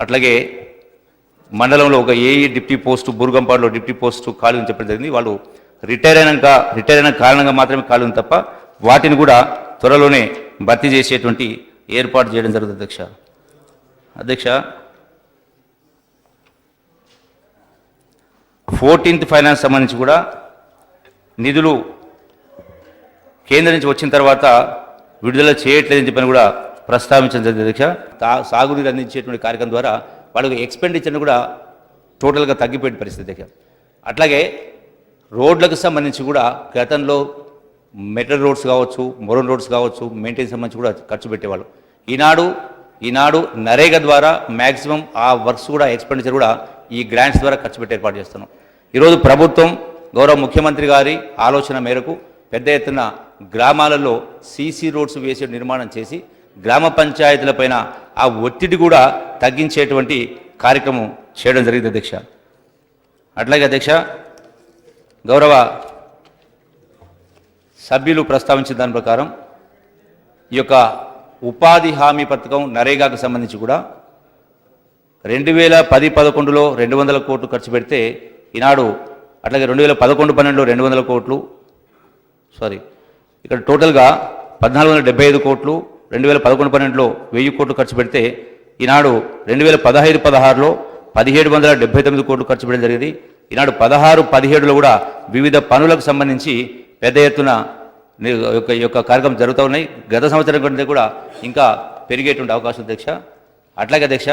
Speaker 4: అట్లాగే మండలంలో ఒక ఏఈ డిప్టీ పోస్టు, బుర్గంపాడులో డిప్టీ పోస్టు ఖాళీ అని చెప్పడం జరిగింది. వాళ్ళు రిటైర్ అయిన కారణంగా మాత్రమే ఖాళీ ఉంది తప్ప వాటిని కూడా త్వరలోనే భర్తీ చేసేటువంటి ఏర్పాటు చేయడం జరుగుతుంది అధ్యక్ష. అధ్యక్ష 14th ఫైనాన్స్ సంబంధించి కూడా నిధులు కేంద్రం నుంచి వచ్చిన తర్వాత విడుదల చేయట్లేదని చెప్పని కూడా ప్రస్తావించడం జరిగింది అధ్యక్ష. సాగునీరు అందించేటువంటి కార్యక్రమం ద్వారా వాళ్ళకి ఎక్స్పెండిచర్ని కూడా టోటల్గా తగ్గిపోయిన పరిస్థితి అధ్యక్ష. అట్లాగే రోడ్లకు సంబంధించి కూడా గతంలో మెటల్ రోడ్స్ కావచ్చు, మొరన్ రోడ్స్ కావచ్చు, మెయింటెనెన్స్ సంబంధించి కూడా ఖర్చు పెట్టేవాళ్ళు. ఈనాడు నరేగా ద్వారా మ్యాక్సిమం ఆ వర్క్స్ కూడా ఎక్స్పెండిచర్ కూడా ఈ గ్రాంట్స్ ద్వారా ఖర్చు పెట్టి ఏర్పాటు చేస్తున్నాం. ఈరోజు ప్రభుత్వం గౌరవ ముఖ్యమంత్రి గారి ఆలోచన మేరకు పెద్ద ఎత్తున గ్రామాలలో సీసీ రోడ్స్ వేసే నిర్మాణం చేసి గ్రామ పంచాయతీలపైన ఆ ఒత్తిడి కూడా తగ్గించేటువంటి కార్యక్రమం చేయడం జరిగింది అధ్యక్ష. అట్లాగే అధ్యక్ష గౌరవ సభ్యులు ప్రస్తావించిన దాని ప్రకారం ఈ యొక్క ఉపాధి హామీ పథకం నరేగాకు సంబంధించి కూడా 2010-11లో 200 కోట్లు ఖర్చు పెడితే ఈనాడు అట్లాగే 2011-12లో 200 కోట్లు, ఇక్కడ టోటల్గా 1475 కోట్లు, 2011-12లో 1000 కోట్లు ఖర్చు పెడితే ఈనాడు 2015-16లో 1779 కోట్లు ఖర్చు పెట్టడం జరిగింది. ఈనాడు 16-17లో కూడా వివిధ పనులకు సంబంధించి పెద్ద ఎత్తున ఈ యొక్క కార్యక్రమం జరుగుతూ ఉన్నాయి. గత సంవత్సరం కంటే కూడా ఇంకా పెరిగేటువంటి అవకాశం అధ్యక్ష. అట్లాగే అధ్యక్ష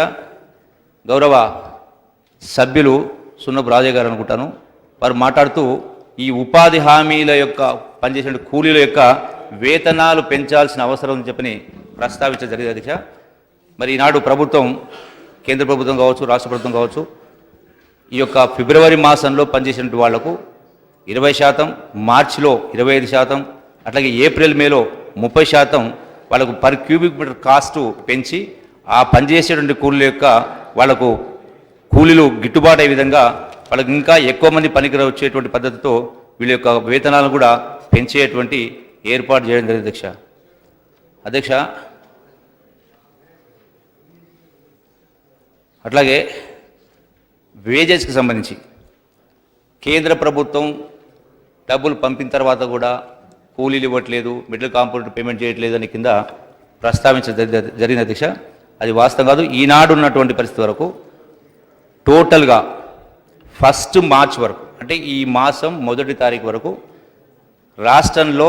Speaker 4: గౌరవ సభ్యులు సున్నపు రాజయ్య గారు అనుకుంటాను, వారు మాట్లాడుతూ ఈ ఉపాధి హామీల యొక్క పనిచేసే కూలీల యొక్క వేతనాలు పెంచాల్సిన అవసరం అని చెప్పని ప్రస్తావించడం జరిగింది అధ్యక్ష. మరి ఈనాడు ప్రభుత్వం, కేంద్ర ప్రభుత్వం కావచ్చు, రాష్ట్ర ప్రభుత్వం కావచ్చు, ఈ యొక్క ఫిబ్రవరి మాసంలో పనిచేసినటువంటి వాళ్లకు 20%, మార్చిలో 25%, అట్లాగే ఏప్రిల్ మేలో 30% వాళ్ళకు పర్ క్యూబిక్ మీటర్ కాస్టు పెంచి ఆ పనిచేసేటువంటి కూలీల యొక్క వాళ్లకు కూలీలు గిట్టుబాటు అయ్యే విధంగా వాళ్ళకి ఇంకా ఎక్కువ మంది పనికి వచ్చేటువంటి పద్ధతితో వీళ్ళ యొక్క వేతనాలను కూడా పెంచేటువంటి ఏర్పాటు చేయడం జరిగింది అధ్యక్ష. అట్లాగే వేజెస్కి సంబంధించి కేంద్ర ప్రభుత్వం డబ్బులు పంపిన తర్వాత కూడా కూలీలు ఇవ్వట్లేదు, మిడిల్ కాంపౌండ్ పేమెంట్ చేయట్లేదు అని కింద ప్రస్తావించడం జరిగింది అధ్యక్ష. అది వాస్తవం కాదు. ఈనాడు ఉన్నటువంటి పరిస్థితి వరకు టోటల్గా 1 మార్చ్ వరకు, అంటే ఈ మాసం 1వ తారీఖు వరకు రాష్ట్రంలో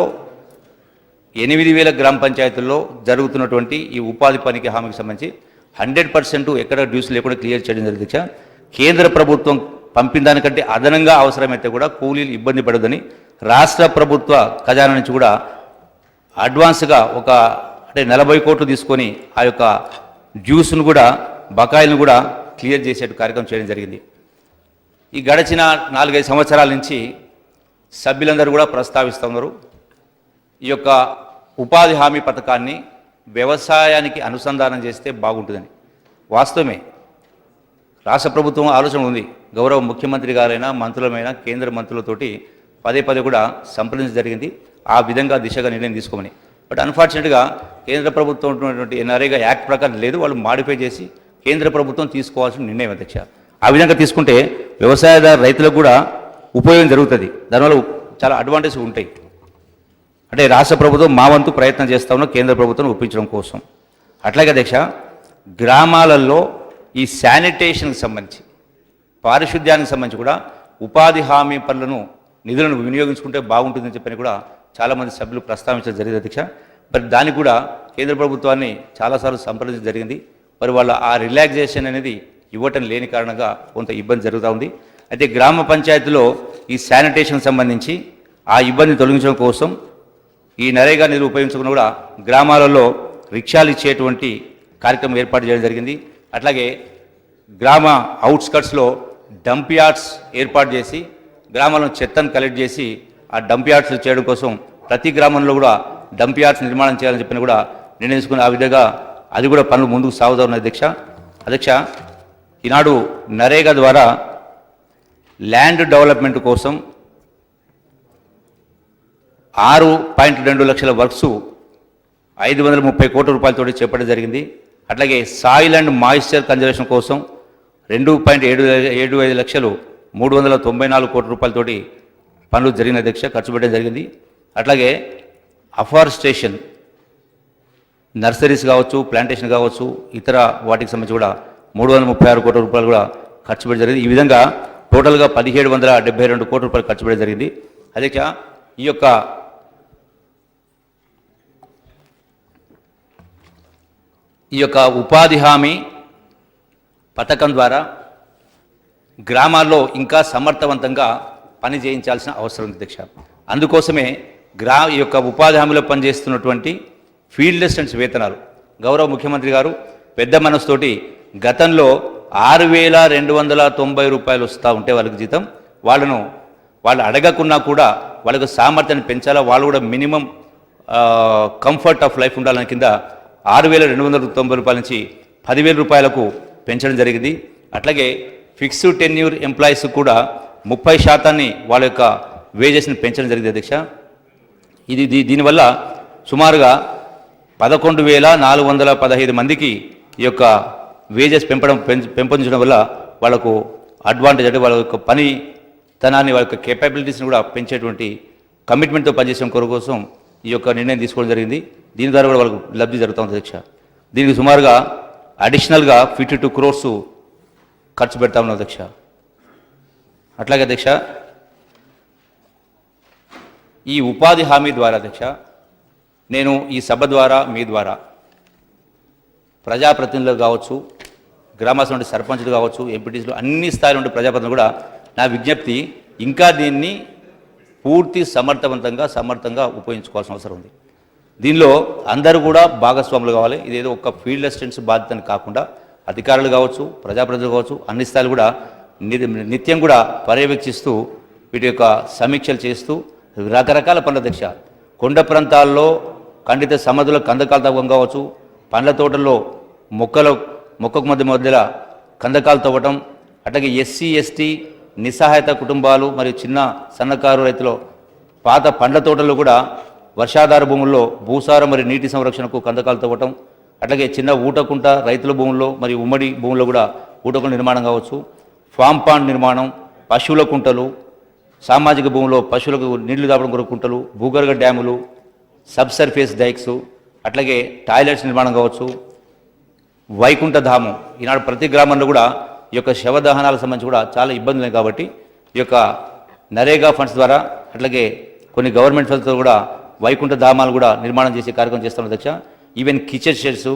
Speaker 4: 8000 గ్రామ పంచాయతీల్లో జరుగుతున్నటువంటి ఈ ఉపాధి పనికి హామీకి సంబంధించి 100% ఎక్కడ డ్యూస్ లేకుండా క్లియర్ చేయడం జరిగింది అధ్యక్ష. కేంద్ర ప్రభుత్వం పంపిన దానికంటే అదనంగా అవసరమైతే కూడా కూలీలు ఇబ్బంది పడదని రాష్ట్ర ప్రభుత్వ ఖజానా నుంచి కూడా అడ్వాన్స్గా అంటే 40 కోట్లు తీసుకొని ఆ యొక్క డ్యూస్ను కూడా, బకాయిలను కూడా క్లియర్ చేసే కార్యక్రమం చేయడం జరిగింది. ఈ గడిచిన 4-5 సంవత్సరాల నుంచి సభ్యులందరూ కూడా ప్రస్తావిస్తున్నారు ఈ యొక్క ఉపాధి హామీ పథకాన్ని వ్యవసాయానికి అనుసంధానం చేస్తే బాగుంటుందని. వాస్తవమే, రాష్ట్ర ప్రభుత్వం ఆలోచన ఉంది. గౌరవ ముఖ్యమంత్రి గారైనా మంత్రులమైనా కేంద్ర మంత్రులతోటి పదే కూడా సంప్రదించడం జరిగింది ఆ విధంగా దిశగా నిర్ణయం తీసుకోమని. బట్ అన్ఫార్చునేట్గా కేంద్ర ప్రభుత్వం ఉన్నటువంటి నరేగా యాక్ట్ ప్రకారం లేదు, వాళ్ళు మాడిఫై చేసి కేంద్ర ప్రభుత్వం తీసుకోవాల్సిన నిర్ణయం అధ్యక్ష. ఆ విధంగా తీసుకుంటే వ్యవసాయదారు రైతులకు కూడా ఉపయోగం జరుగుతుంది, దానివల్ల చాలా అడ్వాంటేజ్ ఉంటాయి. అంటే రాష్ట్ర ప్రభుత్వం మా వంతు ప్రయత్నం చేస్తా ఉన్న కేంద్ర ప్రభుత్వం ఒప్పించడం కోసం. అట్లాగే అధ్యక్ష, గ్రామాలలో ఈ శానిటేషన్కి సంబంధించి పారిశుద్ధ్యానికి సంబంధించి కూడా ఉపాధి హామీ పనులను నిధులను వినియోగించుకుంటే బాగుంటుందని చెప్పని కూడా చాలామంది సభ్యులు ప్రస్తావించడం జరిగింది అధ్యక్ష. మరి దానికి కూడా కేంద్ర ప్రభుత్వాన్ని చాలాసార్లు సంప్రదించడం జరిగింది. మరి వాళ్ళ ఆ రిలాక్సేషన్ అనేది ఇవ్వటం లేని కారణంగా కొంత ఇబ్బంది జరుగుతూ ఉంది. అయితే గ్రామ పంచాయతీలో ఈ శానిటేషన్ సంబంధించి ఆ ఇబ్బంది తొలగించడం కోసం ఈ నరేగా నిధులు ఉపయోగించుకుని కూడా గ్రామాలలో రిక్షాలు ఇచ్చేటువంటి కార్యక్రమం ఏర్పాటు చేయడం జరిగింది. అట్లాగే గ్రామ అవుట్స్కట్స్లో డంప్ యార్డ్స్ ఏర్పాటు చేసి గ్రామాలను చెత్తను కలెక్ట్ చేసి ఆ డంప్ యార్డ్స్ చేయడం కోసం ప్రతి గ్రామంలో కూడా డంప్ యార్డ్స్ నిర్మాణం చేయాలని చెప్పిన కూడా నిర్ణయించుకుని ఆ విధంగా అది కూడా పనులు ముందుకు సాగుతూ ఉన్నాయి అధ్యక్ష. ఈనాడు నరేగా ద్వారా ల్యాండ్ డెవలప్మెంట్ కోసం 6.2 లక్షల వర్క్స్ 530 కోట్ల రూపాయలతో చేపట్టడం జరిగింది. అట్లాగే సాయిల్ అండ్ మాయిశ్చర్ కన్జర్వేషన్ కోసం 2.75 లక్షలు 394 కోట్ల రూపాయలతోటి పనులు జరిగిన అధ్యక్ష, ఖర్చు పెట్టడం జరిగింది. అట్లాగే అఫారెస్టేషన్ నర్సరీస్ కావచ్చు, ప్లాంటేషన్ కావచ్చు, ఇతర వాటికి సంబంధించి కూడా 336 కోట్ల రూపాయలు కూడా ఖర్చు పెట్టడం జరిగింది. ఈ విధంగా టోటల్గా 1772 కోట్ల రూపాయలు ఖర్చు పెట్టడం జరిగింది అధ్యక్ష. ఈ యొక్క ఉపాధి హామీ పథకం ద్వారా గ్రామాల్లో ఇంకా సమర్థవంతంగా పని చేయించాల్సిన అవసరం ఉంది అధ్యక్ష. అందుకోసమే ఈ యొక్క ఉపాధి హామీలో పనిచేస్తున్నటువంటి ఫీల్డ్ అసిస్టెంట్స్ వేతనాలు గౌరవ ముఖ్యమంత్రి గారు పెద్ద మనసుతోటి గతంలో 6,290 రూపాయలు వస్తూ ఉంటే వాళ్ళకి జీతం, వాళ్ళు అడగకున్నా కూడా వాళ్ళకు సామర్థ్యాన్ని పెంచాలా, వాళ్ళు కూడా మినిమం కంఫర్ట్ ఆఫ్ లైఫ్ ఉండాలని కింద 6,290 రూపాయల నుంచి 10,000 రూపాయలకు పెంచడం జరిగింది. అట్లాగే ఫిక్స్డ్ టెన్యూర్ ఎంప్లాయీస్ కూడా 30% వాళ్ళ యొక్క వేజెస్ని పెంచడం జరిగింది అధ్యక్ష. దీనివల్ల సుమారుగా 11,415 మందికి ఈ యొక్క వేజెస్ పెంపొందించడం వల్ల వాళ్ళకు అడ్వాంటేజ్, అంటే వాళ్ళ యొక్క పనితనాన్ని, వాళ్ళ యొక్క కేపబిలిటీస్ని కూడా పెంచేటువంటి కమిట్మెంట్తో పనిచేసే కోసం ఈ యొక్క నిర్ణయం తీసుకోవడం జరిగింది. దీని ద్వారా కూడా వాళ్ళకు లబ్ధి జరుగుతుంది అధ్యక్ష. దీనికి సుమారుగా అడిషనల్గా 52 crores ఖర్చు పెడతా ఉన్నాం అధ్యక్ష. అట్లాగే అధ్యక్ష, ఈ ఉపాధి హామీ ద్వారా అధ్యక్ష, నేను ఈ సభ ద్వారా మీ ద్వారా ప్రజాప్రతినిధులు కావచ్చు, గ్రామాల నుండి సర్పంచులు కావచ్చు, ఎంపీటీసీలు, అన్ని స్థాయిల నుండి ప్రజాప్రతినిధులు కూడా నా విజ్ఞప్తి, ఇంకా దీన్ని పూర్తి సమర్థంగా ఉపయోగించుకోవాల్సిన అవసరం ఉంది. దీనిలో అందరూ కూడా భాగస్వాములు కావాలి. ఇదేదో ఒక ఫీల్డ్ అసిస్టెంట్స్ బాధ్యతని కాకుండా అధికారులు కావచ్చు, ప్రజాప్రతినిధులు కావచ్చు, అన్ని స్థాయిలు కూడా నిత్యం కూడా పర్యవేక్షిస్తూ వీటి యొక్క సమీక్షలు చేస్తూ రకరకాల పనుల అధ్యక్ష, కొండ ప్రాంతాల్లో ఖండిత సమాధుల కందకాలు తవ్వడం కావచ్చు, పండ్ల తోటల్లో మొక్కకు మధ్యలో కందకాలు తవ్వటం, అట్లాగే ఎస్సీ ఎస్టీ నిస్సహాయత కుటుంబాలు మరియు చిన్న సన్నకారు రైతులు పాత పండ్ల తోటల్లో కూడా వర్షాధార భూముల్లో భూసారం మరియు నీటి సంరక్షణకు కందకాలు తవ్వటం, అట్లాగే చిన్న ఊటకుంట రైతుల భూముల్లో మరియు ఉమ్మడి భూముల్లో కూడా ఊటకుంట నిర్మాణం కావచ్చు, ఫామ్ పాండ్ నిర్మాణం, పశువుల కుంటలు, సామాజిక భూముల్లో పశువులకు నీళ్లు దాపడం కొరకు కుంటలు, భూగర్భ డ్యాములు, సబ్ సర్ఫేస్ డైక్స్, అట్లాగే టాయిలెట్స్ నిర్మాణం కావచ్చు, వైకుంఠ ధామం. ఈనాడు ప్రతి గ్రామంలో కూడా ఈ యొక్క శవదహనాలకు సంబంధించి కూడా చాలా ఇబ్బందులు ఉన్నాయి. కాబట్టి ఈ యొక్క నరేగా ఫండ్స్ ద్వారా అట్లాగే కొన్ని గవర్నమెంట్ ఫండ్స్తో కూడా వైకుంఠ ధామాలు కూడా నిర్మాణం చేసే కార్యక్రమం చేస్తాం అధ్యక్ష. Even kitchen sheds,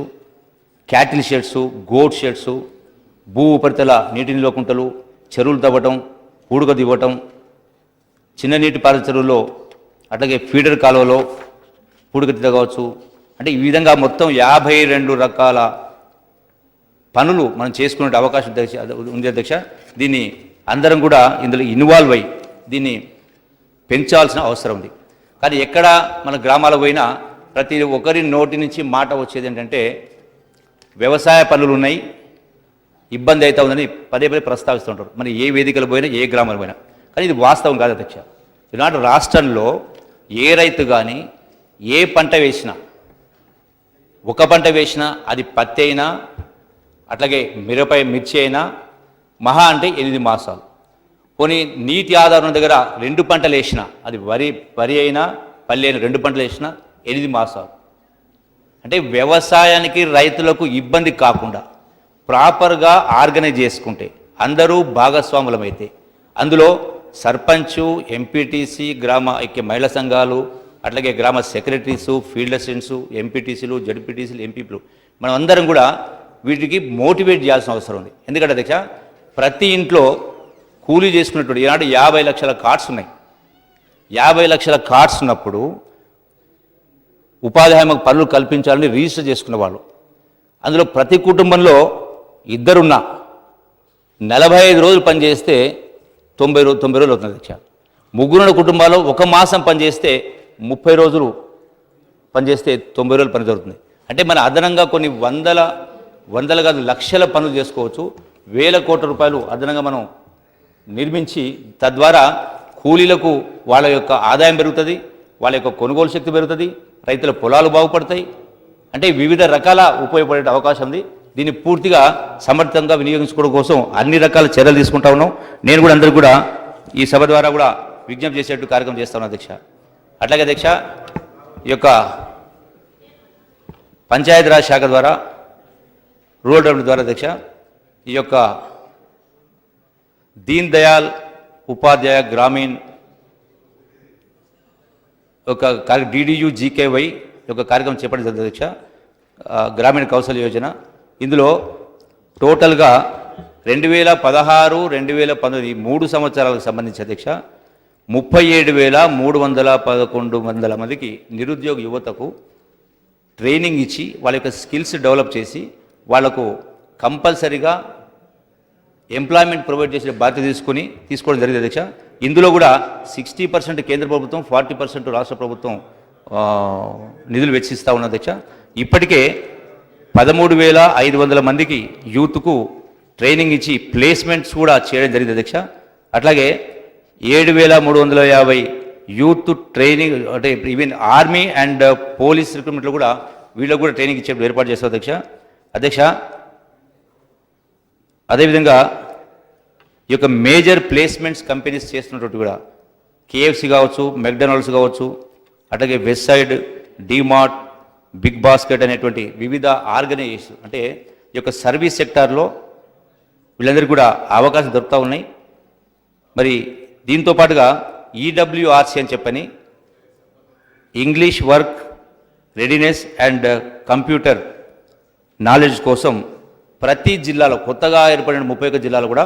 Speaker 4: cattle sheds, goat sheds, భూ ఉపరితల నీటి నిల్వ కుంటలు, చెరువులు తవ్వటం, పూడుక దివ్వటం, చిన్న నీటి పారుదల చెరువుల్లో అట్లాగే ఫీడర్ కాలువలో పూడుక కావచ్చు. అంటే ఈ విధంగా మొత్తం 52 రకాల పనులు మనం చేసుకునే అవకాశం ఉంది అధ్యక్ష. దీన్ని అందరం కూడా ఇందులో ఇన్వాల్వ్ అయ్యి దీన్ని పెంచాల్సిన అవసరం ఉంది. కానీ ఎక్కడ మన గ్రామాలకు పోయినా ప్రతి ఒక్కరి నోటి నుంచి మాట వచ్చేది ఏంటంటే వ్యవసాయ పనులు ఉన్నాయి, ఇబ్బంది అవుతా ఉందని పదే పదే ప్రస్తావిస్తుంటారు. మరి ఏ వేదికలు పోయినా ఏ గ్రామాలు పోయినా. కానీ ఇది వాస్తవం కాదు అధ్యక్ష. ఈనాడు రాష్ట్రంలో ఏ రైతు కానీ ఏ పంట వేసినా, ఒక పంట వేసినా అది పత్తి అయినా అట్లాగే మిర్చి అయినా మహా అంటే 8 మాసాలు. పోనీ నీటి ఆధారం దగ్గర 2 పంటలు వేసినా, అది వరి అయినా పల్లి అయినా 2 పంటలు వేసినా 8 మాసాలు. అంటే వ్యవసాయానికి రైతులకు ఇబ్బంది కాకుండా ప్రాపర్గా ఆర్గనైజ్ చేసుకుంటే, అందరూ భాగస్వాములమైతే, అందులో సర్పంచు, ఎంపీటీసీ, గ్రామ ఐక్య మహిళా సంఘాలు, అట్లాగే గ్రామ సెక్రటరీసు, ఫీల్డ్ అసిస్టెంట్సు, ఎంపీటీసీలు, జడ్పీటీసీలు, ఎంపీలు, మనం అందరం కూడా వీటికి మోటివేట్ చేయాల్సిన అవసరం ఉంది. ఎందుకంటే అధ్యక్ష, ప్రతి ఇంట్లో కూలీ చేసుకున్నటువంటి ఈనాడు 50 లక్షల కార్డ్స్ ఉన్నాయి. 50 లక్షల కార్డ్స్ ఉన్నప్పుడు ఉపాధి హామీ పనులు కల్పించాలని రిజిస్టర్ చేసుకున్న వాళ్ళు, అందులో ప్రతి కుటుంబంలో 2 ఉన్నా 45 రోజులు పనిచేస్తే 90 రోజులు అవుతుంది అధ్యక్ష. 3 కుటుంబాలు 1 మాసం పనిచేస్తే 30 రోజులు పనిచేస్తే 90 రోజులు పని జరుగుతుంది. అంటే మన అదనంగా కొన్ని వందల కాదు లక్షల పనులు చేసుకోవచ్చు. వేల కోట్ల రూపాయలు అదనంగా మనం నిర్మించి, తద్వారా కూలీలకు వాళ్ళ యొక్క ఆదాయం పెరుగుతుంది, వాళ్ళ యొక్క కొనుగోలు శక్తి పెరుగుతుంది, రైతుల పొలాలు బాగుపడతాయి. అంటే వివిధ రకాల ఉపయోగపడే అవకాశం ఉంది. దీన్ని పూర్తిగా సమర్థంగా వినియోగించుకోవడం కోసం అన్ని రకాల చర్యలు తీసుకుంటా ఉన్నాం. నేను కూడా అందరికీ కూడా ఈ సభ ద్వారా కూడా విజ్ఞప్తి చేసేట్టు కార్యక్రమం చేస్తాను అధ్యక్ష. అట్లాగే అధ్యక్ష, ఈ యొక్క పంచాయతీరాజ్ శాఖ ద్వారా, రూరల్ డెవలప్మెంట్ ద్వారా అధ్యక్ష, ఈ యొక్క దీన్ దయాల్ ఉపాధ్యాయ గ్రామీణ్ ఒక DDU GKY యొక్క కార్యక్రమం చేపట్టడం జరిగింది అధ్యక్ష. గ్రామీణ కౌశల్య యోజన. ఇందులో టోటల్గా 2016, 2019 3 సంవత్సరాలకు సంబంధించి అధ్యక్ష 37,311 మందికి నిరుద్యోగ యువతకు ట్రైనింగ్ ఇచ్చి వాళ్ళ యొక్క స్కిల్స్ డెవలప్ చేసి వాళ్లకు కంపల్సరీగా ఎంప్లాయ్మెంట్ ప్రొవైడ్ చేసే బాధ్యత తీసుకోవడం జరిగింది అధ్యక్ష. ఇందులో కూడా 60% కేంద్ర ప్రభుత్వం, 40% రాష్ట్ర ప్రభుత్వం నిధులు వెచ్చిస్తూ ఉన్న అధ్యక్ష. ఇప్పటికే 13,500 మందికి యూత్కు ట్రైనింగ్ ఇచ్చి ప్లేస్మెంట్స్ కూడా చేయడం జరిగింది అధ్యక్ష. అట్లాగే 7,350 యూత్ ట్రైనింగ్, అంటే ఈవెన్ ఆర్మీ అండ్ పోలీస్ రిక్రూట్మెంట్లో కూడా వీళ్ళకు కూడా ట్రైనింగ్ ఇచ్చే ఏర్పాటు చేస్తాం అధ్యక్ష. అదేవిధంగా ఈ యొక్క మేజర్ ప్లేస్మెంట్స్ కంపెనీస్ చేస్తున్నటువంటి కూడా KFC కావచ్చు, మెక్డొనాల్డ్స్ కావచ్చు, అట్లాగే Westside, DMart, BigBasket అనేటువంటి వివిధ ఆర్గనైజేషన్, అంటే ఈ యొక్క సర్వీస్ సెక్టార్లో వీళ్ళందరికీ కూడా అవకాశం దొరుకుతూ ఉన్నాయి. మరి దీంతో పాటుగా EWRC అని చెప్పని English work readiness and computer knowledge కోసం ప్రతి జిల్లాలో కొత్తగా ఏర్పడిన 31 జిల్లాలో కూడా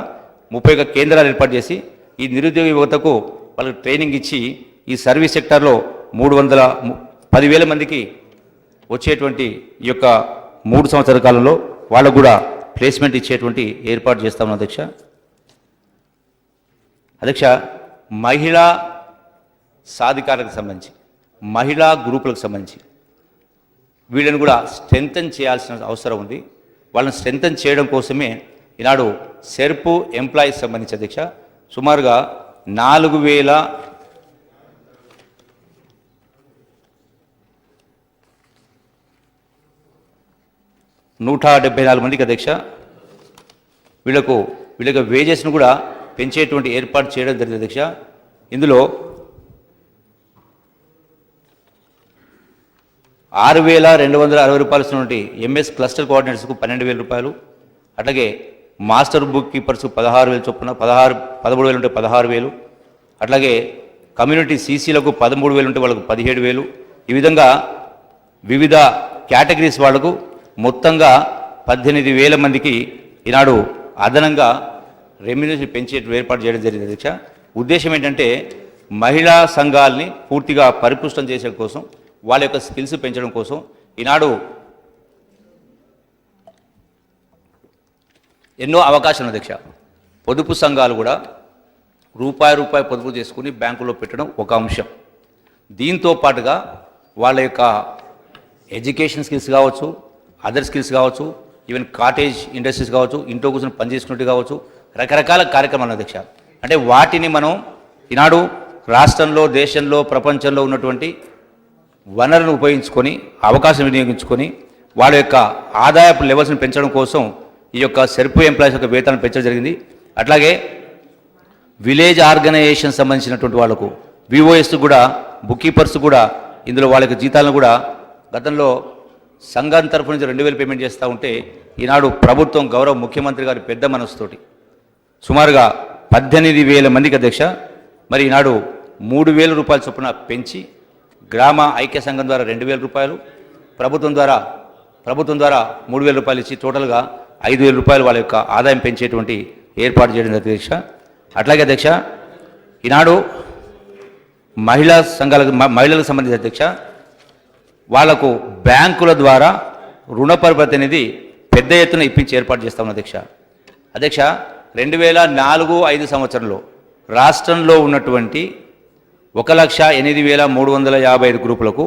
Speaker 4: 31 కేంద్రాలు ఏర్పాటు చేసి ఈ నిరుద్యోగ యువతకు వాళ్ళకి ట్రైనింగ్ ఇచ్చి ఈ సర్వీస్ సెక్టార్లో 310,000 మందికి వచ్చేటువంటి ఈ యొక్క 3 సంవత్సరాల కాలంలో వాళ్ళకు కూడా ప్లేస్మెంట్ ఇచ్చేటువంటి ఏర్పాటు చేస్తాము అధ్యక్ష. మహిళా సాధికారతకు సంబంధించి, మహిళా గ్రూపులకు సంబంధించి వీళ్ళని కూడా స్ట్రెంథన్ చేయాల్సిన అవసరం ఉంది. వాళ్ళని స్ట్రెంథన్ చేయడం కోసమే ఈనాడు సెర్ప్ ఎంప్లాయీస్ సంబంధించి అధ్యక్ష సుమారుగా 4,174 మందికి అధ్యక్ష వీళ్ళకు వేజెస్ను కూడా పెంచేటువంటి ఏర్పాటు చేయడం జరిగింది అధ్యక్ష. ఇందులో 6,260 రూపాయలు ఇస్తున్నటువంటి MS క్లస్టర్ కోఆర్డినేటర్స్కు 12,000 రూపాయలు, అట్లాగే మాస్టర్ బుక్ కీపర్స్కు 16,000 చొప్పున 13,000 ఉంటే 16,000, అట్లాగే కమ్యూనిటీ CCలకు 13,000 ఉంటే వాళ్ళకు 17,000. ఈ విధంగా వివిధ కేటగిరీస్ వాళ్లకు మొత్తంగా 18,000 మందికి ఈనాడు అదనంగా రెమ్యునరేషన్ పెంచే ఏర్పాటు చేయడం జరిగింది అధ్యక్ష. ఉద్దేశం ఏంటంటే మహిళా సంఘాలని పూర్తిగా పరిపుష్టం చేసే కోసం, వాళ్ళ యొక్క స్కిల్స్ పెంచడం కోసం ఈనాడు ఎన్నో అవకాశాలు అధ్యక్ష. పొదుపు సంఘాలు కూడా రూపాయి పొదుపు చేసుకుని బ్యాంకులో పెట్టడం ఒక అంశం. దీంతో పాటుగా వాళ్ళ యొక్క ఎడ్యుకేషన్ స్కిల్స్ కావచ్చు, అదర్ స్కిల్స్ కావచ్చు, ఈవెన్ కాటేజ్ ఇండస్ట్రీస్ కావచ్చు, ఇంట్లో కూర్చొని పనిచేసుకున్నట్టు కావచ్చు, రకరకాల కార్యక్రమాలు అధ్యక్ష. అంటే వాటిని మనం ఈనాడు రాష్ట్రంలో, దేశంలో, ప్రపంచంలో ఉన్నటువంటి వనరులను ఉపయోగించుకొని, అవకాశం వినియోగించుకొని వాళ్ళ యొక్క ఆదాయపు లెవెల్స్ని పెంచడం కోసం ఈ యొక్క సెర్పు ఎంప్లాయీస్ యొక్క వేతనం పెంచడం జరిగింది. అట్లాగే విలేజ్ ఆర్గనైజేషన్ సంబంధించినటువంటి వాళ్ళకు, విఓఎస్ కూడా, బుక్ కీపర్స్ కూడా ఇందులో వాళ్ళ యొక్క జీతాలను కూడా గతంలో సంఘం తరఫు నుంచి 2,000 పేమెంట్ చేస్తూ ఉంటే ఈనాడు ప్రభుత్వం, గౌరవ ముఖ్యమంత్రి గారి పెద్ద మనసుతోటి సుమారుగా 18,000 మందికి అధ్యక్ష మరి ఈనాడు 3,000 రూపాయల చొప్పున పెంచి గ్రామ ఐక్య సంఘం ద్వారా 2,000 రూపాయలు, ప్రభుత్వం ద్వారా 3,000 రూపాయలు ఇచ్చి టోటల్గా 5,000 రూపాయలు వాళ్ళ యొక్క ఆదాయం పెంచేటువంటి ఏర్పాటు చేయడం అధ్యక్ష. అట్లాగే అధ్యక్ష ఈనాడు మహిళలకు సంబంధించిన అధ్యక్ష వాళ్లకు బ్యాంకుల ద్వారా రుణ పరిపతి అనేది పెద్ద ఎత్తున ఇప్పించి ఏర్పాటు చేస్తా ఉన్న అధ్యక్ష. 2004-05 సంవత్సరంలో రాష్ట్రంలో ఉన్నటువంటి 1,08,355 గ్రూపులకు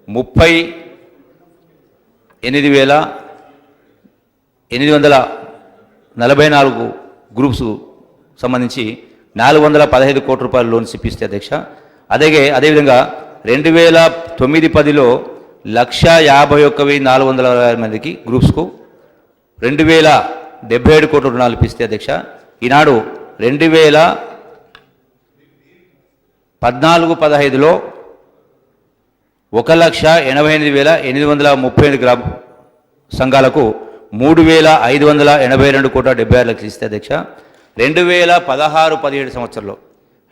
Speaker 4: 38,844 గ్రూప్స్ సంబంధించి 415 కోట్ల రూపాయల లోన్స్ ఇప్పిస్తే అధ్యక్ష. అదేవిధంగా 2009-10లో 1,51,460 మందికి గ్రూప్స్కు 2,077 కోట్ల రుణాలు ఇప్పిస్తే అధ్యక్ష. ఈనాడు 2014-15లో 1,88,835 గ్రామ సంఘాలకు 3,582 కోట్ల 76 లక్షలు ఇస్తే అధ్యక్ష. 2016-17 సంవత్సరంలో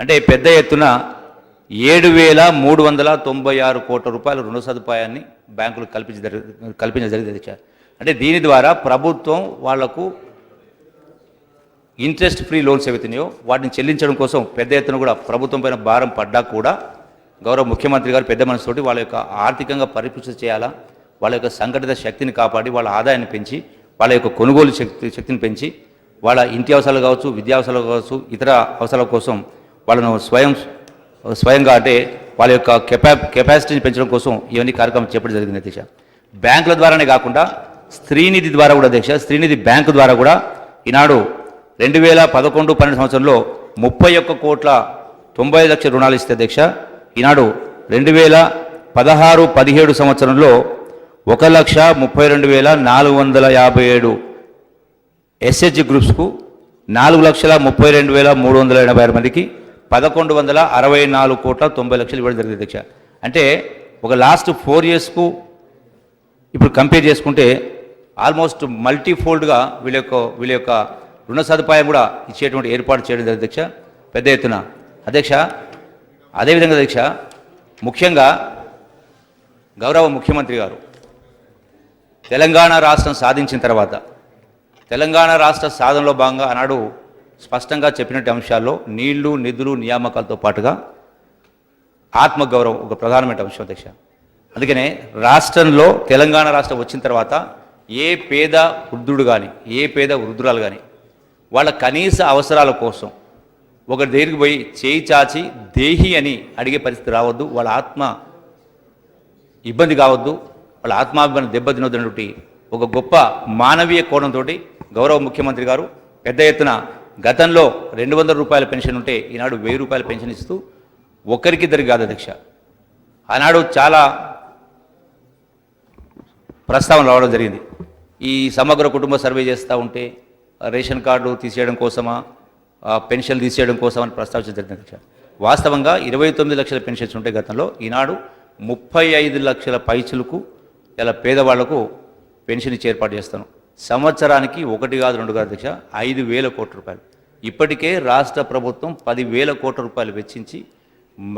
Speaker 4: అంటే పెద్ద ఎత్తున 7,396 కోట్ల రూపాయల రుణ సదుపాయాన్ని బ్యాంకులు కల్పించడం జరిగింది అధ్యక్ష. అంటే దీని ద్వారా ప్రభుత్వం వాళ్లకు ఇంట్రెస్ట్ ఫ్రీ లోన్స్ ఏవైతున్నాయో వాటిని చెల్లించడం కోసం పెద్ద ఎత్తున కూడా ప్రభుత్వం పైన భారం పడ్డా కూడా గౌరవ ముఖ్యమంత్రి గారు పెద్ద మనసుతోటి వాళ్ళ యొక్క ఆర్థికంగా పరిపుష్టి చేయాలా, వాళ్ళ యొక్క సంఘటిత శక్తిని కాపాడి వాళ్ళ ఆదాయాన్ని పెంచి, వాళ్ళ యొక్క కొనుగోలు శక్తిని పెంచి, వాళ్ళ ఇంటి అవసరాలు కావచ్చు, విద్యా అవసరాలు కావచ్చు, ఇతర అవసరాల కోసం వాళ్ళను స్వయంగా అంటే వాళ్ళ యొక్క కెపాసిటీని పెంచడం కోసం ఇవన్నీ కార్యక్రమం చేపట్టడం జరిగింది అధ్యక్ష. బ్యాంకుల ద్వారానే కాకుండా స్త్రీనిధి ద్వారా కూడా అధ్యక్ష, స్త్రీనిధి బ్యాంకు ద్వారా కూడా ఈనాడు 2011-12 సంవత్సరంలో 31,90 లక్షల రుణాలు ఇస్తే అధ్యక్ష. ఈనాడు 2016-17 సంవత్సరంలో 1,32,457 ఎస్హెచ్ గ్రూప్స్కు 4,32,386 మందికి 1,164 కోట్ల 90 లక్షలు ఇవ్వడం జరిగింది అధ్యక్ష. అంటే ఒక లాస్ట్ 4 ఇయర్స్కు ఇప్పుడు కంపేర్ చేసుకుంటే ఆల్మోస్ట్ మల్టీఫోల్డ్గా వీళ్ళ యొక్క రుణ సదుపాయం కూడా ఇచ్చేటువంటి ఏర్పాటు చేయడం జరిగింది అధ్యక్ష పెద్ద ఎత్తున అధ్యక్ష. అదేవిధంగా అధ్యక్ష ముఖ్యంగా గౌరవ ముఖ్యమంత్రి గారు తెలంగాణ రాష్ట్రం సాధించిన తర్వాత తెలంగాణ రాష్ట్ర సాధనలో భాగంగా ఆనాడు స్పష్టంగా చెప్పినట్టు అంశాల్లో నీళ్లు, నిధులు, నియామకాలతో పాటుగా ఆత్మగౌరవం ఒక ప్రధానమైన అంశం అధ్యక్ష. అందుకనే రాష్ట్రంలో తెలంగాణ రాష్ట్రం వచ్చిన తర్వాత ఏ పేద వృద్ధుడు కానీ, ఏ పేద వృద్ధురాలు కానీ వాళ్ళ కనీస అవసరాల కోసం ఒకరి దగ్గరికి పోయి చేయి చాచి దేహి అని అడిగే పరిస్థితి రావద్దు, వాళ్ళ ఆత్మ ఇబ్బంది కావద్దు, వాళ్ళ ఆత్మాభిమానం దెబ్బతినొద్దన్నటువంటి ఒక గొప్ప మానవీయ కోణంతో గౌరవ ముఖ్యమంత్రి గారు పెద్ద ఎత్తున గతంలో 200 రూపాయల పెన్షన్ ఉంటే ఈనాడు 1000 రూపాయల పెన్షన్ ఇస్తూ ఒకరికిద్దరికి కాదు అధ్యక్ష. ఆనాడు చాలా ప్రస్తావన రావడం జరిగింది. ఈ సమగ్ర కుటుంబ సర్వే చేస్తూ ఉంటే రేషన్ కార్డు తీసేయడం కోసమా, పెన్షన్ తీసేయడం కోసమని ప్రస్తావించడం జరిగింది అధ్యక్ష. వాస్తవంగా 29 లక్షల పెన్షన్స్ ఉంటే గతంలో ఈనాడు 35 లక్షల పైచులకు ఇలా పేదవాళ్లకు పెన్షన్ ఇచ్చి ఏర్పాటు చేస్తాను. సంవత్సరానికి 1 కాదు 2 కాదు అధ్యక్ష, 5,000 కోట్ల రూపాయలు. ఇప్పటికే రాష్ట్ర ప్రభుత్వం 10,000 కోట్ల రూపాయలు వెచ్చించి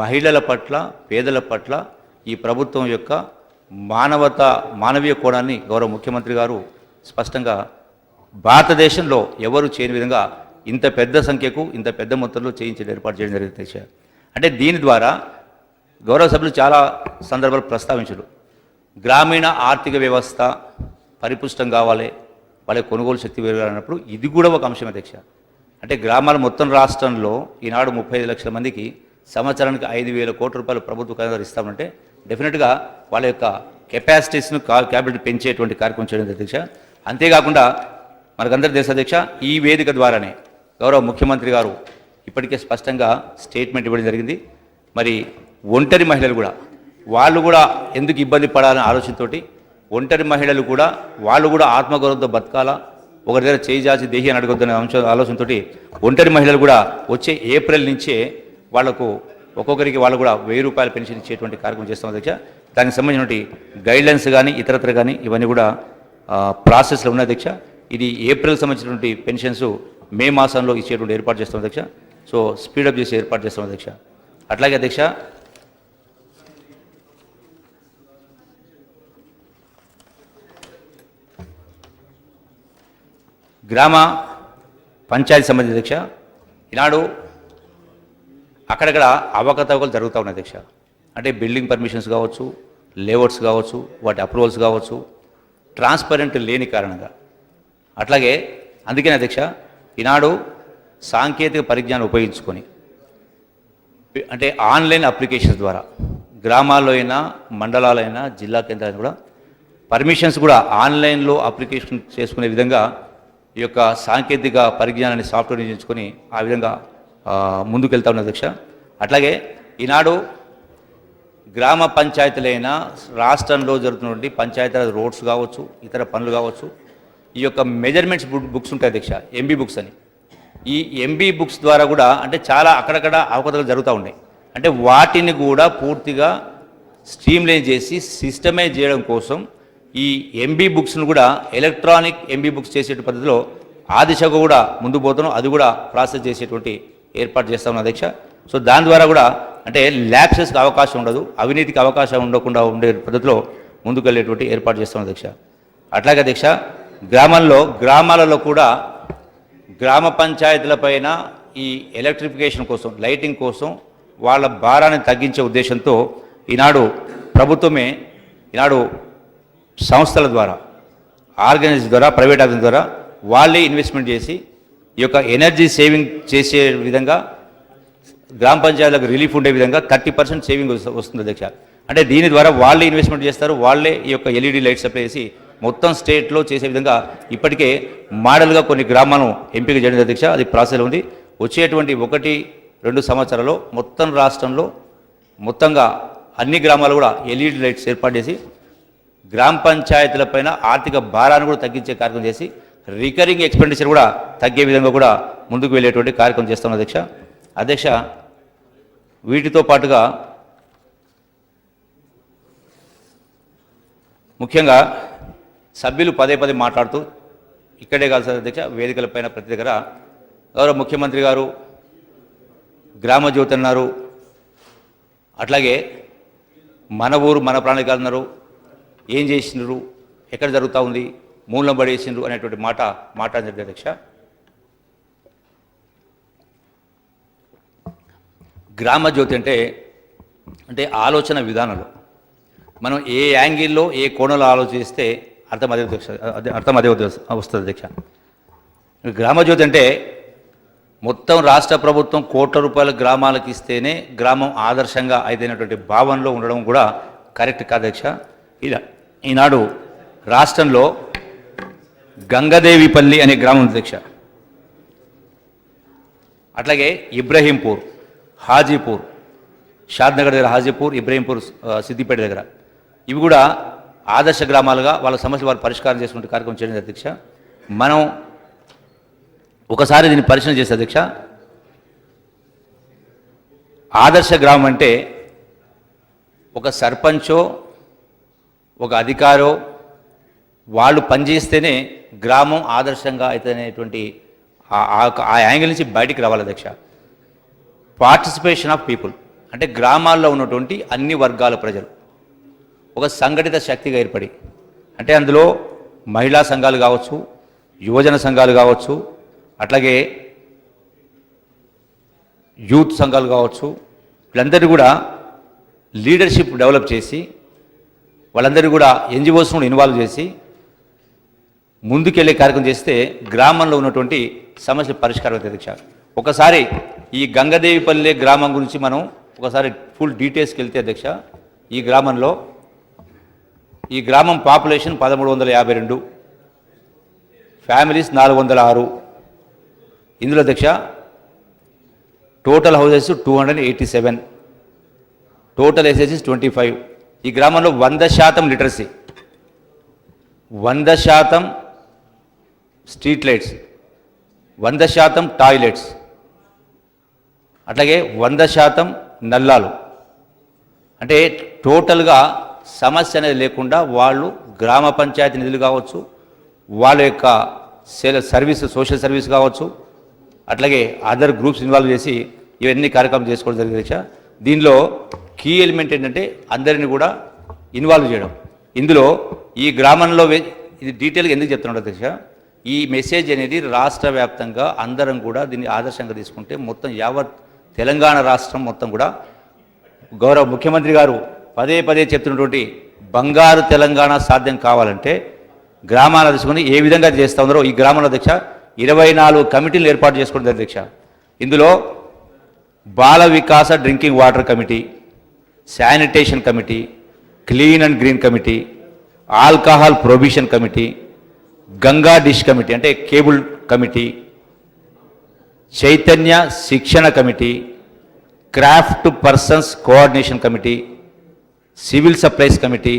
Speaker 4: మహిళల పట్ల, పేదల పట్ల ఈ ప్రభుత్వం యొక్క మానవీయ కోణాన్ని గౌరవ ముఖ్యమంత్రి గారు స్పష్టంగా భారతదేశంలో ఎవరు చేయని విధంగా ఇంత పెద్ద సంఖ్యకు, ఇంత పెద్ద మొత్తంలో చేయించే ఏర్పాటు చేయడం జరిగింది అధ్యక్ష. అంటే దీని ద్వారా గౌరవ సభ్యులు చాలా సందర్భాలు ప్రస్తావించారు. గ్రామీణ ఆర్థిక వ్యవస్థ పరిపుష్టం కావాలి, వాళ్ళ కొనుగోలు శక్తి పెరగాలన్నప్పుడు ఇది కూడా ఒక అంశం అధ్యక్ష. అంటే గ్రామాల మొత్తం రాష్ట్రంలో ఈనాడు 35 లక్షల మందికి సంవత్సరానికి 5,000 కోట్ల రూపాయలు ప్రభుత్వ ఖజానా ఇస్తామంటే డెఫినెట్గా వాళ్ళ యొక్క కెపాసిటీస్ను క్యాపిటల్ పెంచేటువంటి కార్యక్రమం చేయడం అధ్యక్ష. అంతేకాకుండా మనకందరి తెలుసు అధ్యక్ష, ఈ వేదిక ద్వారానే గౌరవ ముఖ్యమంత్రి గారు ఇప్పటికే స్పష్టంగా స్టేట్మెంట్ ఇవ్వడం జరిగింది. మరి ఒంటరి మహిళలు కూడా వాళ్ళు కూడా ఎందుకు ఇబ్బంది పడాలనే ఆలోచనతోటి ఒంటరి మహిళలు కూడా వాళ్ళు కూడా ఆత్మగౌరవంతో బతకాలా, ఒకరి దగ్గర చేయి జాచి దేహి అని అడగొద్దనే ఆలోచనతో ఒంటరి మహిళలు కూడా వచ్చే ఏప్రిల్ నుంచే వాళ్లకు ఒక్కొక్కరికి వాళ్ళు కూడా 1000 రూపాయల పెన్షన్ ఇచ్చేటువంటి కార్యక్రమం చేస్తాం అధ్యక్ష. దానికి సంబంధించినటువంటి గైడ్లైన్స్ కానీ ఇతరత్ర కానీ ఇవన్నీ కూడా ప్రాసెస్లో ఉన్నాయి అధ్యక్ష. ఇది ఏప్రిల్ సంబంధించినటువంటి పెన్షన్స్ మే మాసంలో ఇచ్చేటువంటి ఏర్పాటు చేస్తాం అధ్యక్ష. సో స్పీడప్ చేసి ఏర్పాటు చేస్తాం అధ్యక్ష. అట్లాగే అధ్యక్ష, గ్రామ పంచాయతీ సంబంధించి అధ్యక్ష, ఈనాడు అక్కడక్కడ అవకతవకలు జరుగుతూ ఉన్నాయి అధ్యక్ష. అంటే బిల్డింగ్ పర్మిషన్స్ కావచ్చు, లేఅవుట్స్ కావచ్చు, వాటి అప్రూవల్స్ కావచ్చు, ట్రాన్స్పరెంట్ లేని కారణంగా. అట్లాగే అందుకనే అధ్యక్ష, ఈనాడు సాంకేతిక పరిజ్ఞానం ఉపయోగించుకొని అంటే ఆన్లైన్ అప్లికేషన్స్ ద్వారా గ్రామాల్లో అయినా మండలాలైనా జిల్లా కేంద్రాలు కూడా పర్మిషన్స్ కూడా ఆన్లైన్లో అప్లికేషన్ చేసుకునే విధంగా ఈ యొక్క సాంకేతిక పరిజ్ఞానాన్ని సాఫ్ట్వేర్ నిర్మించుకొని ఆ విధంగా ముందుకెళ్తా ఉన్న అధ్యక్ష. అట్లాగే ఈనాడు గ్రామ పంచాయతీలైనా రాష్ట్రంలో జరుగుతున్నటువంటి పంచాయతీరాజ్ రోడ్స్ కావచ్చు, ఇతర పనులు కావచ్చు, ఈ యొక్క మెజర్మెంట్స్ బుక్స్ ఉంటాయి అధ్యక్ష, ఎంబీ బుక్స్ అని. ఈ ఎంబీ బుక్స్ ద్వారా కూడా అంటే చాలా అక్కడక్కడ అవకతవకలు జరుగుతూ ఉన్నాయి. అంటే వాటిని కూడా పూర్తిగా స్ట్రీమ్లైన్ చేసి సిస్టమైజ్ చేయడం కోసం ఈ ఎంబీ బుక్స్ను కూడా ఎలక్ట్రానిక్ ఎంబీ బుక్స్ చేసే పద్ధతిలో ఆ దిశగా కూడా ముందు పోతున్నాం. అది కూడా ప్రాసెస్ చేసేటువంటి ఏర్పాటు చేస్తా ఉన్నాం అధ్యక్ష. సో దాని ద్వారా కూడా అంటే ల్యాప్సెస్కి అవకాశం ఉండదు, అవినీతికి అవకాశం ఉండకుండా ఉండే పద్ధతిలో ముందుకెళ్ళేటువంటి ఏర్పాటు చేస్తాం అధ్యక్ష. అట్లాగే అధ్యక్ష, గ్రామాలలో కూడా గ్రామ పంచాయతీలపైన ఈ ఎలక్ట్రిఫికేషన్ కోసం, లైటింగ్ కోసం వాళ్ళ భారాన్ని తగ్గించే ఉద్దేశంతో ఈనాడు ప్రభుత్వమే ఈనాడు సంస్థల ద్వారా, ఆర్గనైజేషన్ ద్వారా, ప్రైవేట్ ఆర్గనైజేషన్ ద్వారా వాళ్ళే ఇన్వెస్ట్మెంట్ చేసి ఈ యొక్క ఎనర్జీ సేవింగ్ చేసే విధంగా గ్రామ పంచాయతీలకు రిలీఫ్ ఉండే విధంగా 30% సేవింగ్ వస్తుంది అధ్యక్ష. అంటే దీని ద్వారా వాళ్ళే ఇన్వెస్ట్మెంట్ చేస్తారు, వాళ్ళే ఈ యొక్క ఎల్ఈడి లైట్ సప్లై చేసి మొత్తం స్టేట్లో చేసే విధంగా ఇప్పటికే మోడల్గా కొన్ని గ్రామాలను ఎంపిక చేయడం అధ్యక్ష. అది ప్రాసెస్ ఉంది. వచ్చేటువంటి 1-2 సంవత్సరాల్లో మొత్తం రాష్ట్రంలో మొత్తంగా అన్ని గ్రామాలు కూడా ఎల్ఈడి లైట్స్ ఏర్పాటు చేసి గ్రామ పంచాయతీలపైన ఆర్థిక భారాన్ని కూడా తగ్గించే కార్యక్రమం చేసి రికరింగ్ ఎక్స్పెండిచర్ కూడా తగ్గే విధంగా కూడా ముందుకు వెళ్ళేటువంటి కార్యక్రమం చేస్తాం అధ్యక్ష. వీటితో పాటుగా ముఖ్యంగా సభ్యులు పదే మాట్లాడుతూ ఇక్కడే కాదు సార్ అధ్యక్ష, వేదికలపైన ప్రతి దగ్గర గౌరవ ముఖ్యమంత్రి గారు గ్రామ జ్యోతి అన్నారు, అట్లాగే మన ఊరు మన ప్రణాళిక అన్నారు, ఏం చేసినారు, ఎక్కడ జరుగుతూ ఉంది, మూలం పడేసిండ్రు అనేటువంటి మాట్లాడింది అధ్యక్ష. గ్రామ జ్యోతి అంటే ఆలోచన విధానాలు మనం ఏ యాంగిల్లో ఏ కోణంలో ఆలోచిస్తే అర్థం అదే వస్తుంది అధ్యక్ష. గ్రామ జ్యోతి అంటే మొత్తం రాష్ట్ర ప్రభుత్వం కోట్ల రూపాయల గ్రామాలకు ఇస్తేనే గ్రామం ఆదర్శంగా అయితేనటువంటి భావనలో ఉండడం కూడా కరెక్ట్ కాదు అధ్యక్ష. ఈనాడు రాష్ట్రంలో గంగదేవిపల్లి అనే గ్రామం ఉంది అధ్యక్ష. అట్లాగే ఇబ్రహీంపూర్, హాజీపూర్, షాద్నగర్ దగ్గర హాజీపూర్, ఇబ్రహీంపూర్ సిద్దిపేట దగ్గర ఇవి కూడా ఆదర్శ గ్రామాలుగా వాళ్ళ సమస్యలు వారు పరిష్కారం చేసుకుంటే కార్యక్రమం చేయడం అధ్యక్ష. మనం ఒకసారి దీన్ని పరిశీలన చేస్తే అధ్యక్ష, ఆదర్శ గ్రామం అంటే ఒక సర్పంచో ఒక అధికారో వాళ్ళు పనిచేస్తేనే గ్రామం ఆదర్శంగా అయితేనేటువంటి ఆ యాంగిల్ నుంచి బయటికి రావాలి అధ్యక్ష. పార్టిసిపేషన్ ఆఫ్ పీపుల్ అంటే గ్రామాల్లో ఉన్నటువంటి అన్ని వర్గాల ప్రజలు ఒక సంఘటిత శక్తిగా ఏర్పడి, అంటే అందులో మహిళా సంఘాలు కావచ్చు, యువజన సంఘాలు కావచ్చు, అట్లాగే యూత్ సంఘాలు కావచ్చు, వీళ్ళందరినీ కూడా లీడర్షిప్ డెవలప్ చేసి వాళ్ళందరినీ కూడా ఎన్జిఓస్ కూడా ఇన్వాల్వ్ చేసి ముందుకెళ్ళే కార్యక్రమం చేస్తే గ్రామంలో ఉన్నటువంటి సమస్యలు పరిష్కారం అవుతాయి అధ్యక్ష. ఒకసారి ఈ గంగదేవిపల్లి గ్రామం గురించి మనం ఒకసారి ఫుల్ డీటెయిల్స్కి వెళ్తే అధ్యక్ష, ఈ గ్రామం పాపులేషన్ 1352, ఫ్యామిలీస్ 406. ఇందులో అధ్యక్ష టోటల్ హౌసెస్ 287, టోటల్ ఎస్ఎస్సీస్ 25. ఈ గ్రామంలో 100% లిటరసీ, 100% స్ట్రీట్ లైట్స్, 100% టాయిలెట్స్, అట్లాగే 100% నల్లాలు. అంటే టోటల్గా సమస్య అనేది లేకుండా వాళ్ళు గ్రామ పంచాయతీ నిధులు కావచ్చు, వాళ్ళ యొక్క సర్వీస్ సోషల్ సర్వీస్ కావచ్చు, అట్లాగే అదర్ గ్రూప్స్ ఇన్వాల్వ్ చేసి ఇవన్నీ కార్యక్రమాలు చేసుకోవడం జరిగింది అధ్యక్ష. దీనిలో కీ ఎలిమెంట్ ఏంటంటే అందరినీ కూడా ఇన్వాల్వ్ చేయడం. ఇందులో ఈ గ్రామంలో ఇది డీటెయిల్గా ఎందుకు చెప్తున్నాడు అధ్యక్ష, ఈ మెసేజ్ అనేది రాష్ట్ర వ్యాప్తంగా అందరం కూడా దీన్ని ఆదర్శంగా తీసుకుంటే మొత్తం యావత్ తెలంగాణ రాష్ట్రం మొత్తం కూడా గౌరవ ముఖ్యమంత్రి గారు పదే పదే చెప్తున్నటువంటి బంగారు తెలంగాణ సాధ్యం కావాలంటే గ్రామాల తీసుకుని ఏ విధంగా చేస్తూ ఉన్నారో ఈ గ్రామంలో అధ్యక్ష 24 కమిటీలు ఏర్పాటు చేసుకోవడం అధ్యక్ష. ఇందులో Bala Vikasa drinking water committee, sanitation committee, clean and green committee, alcohol prohibition committee, Ganga dish committee అంటే కేబుల్ కమిటీ, చైతన్య శిక్షణ committee, craft persons coordination committee, civil supplies committee,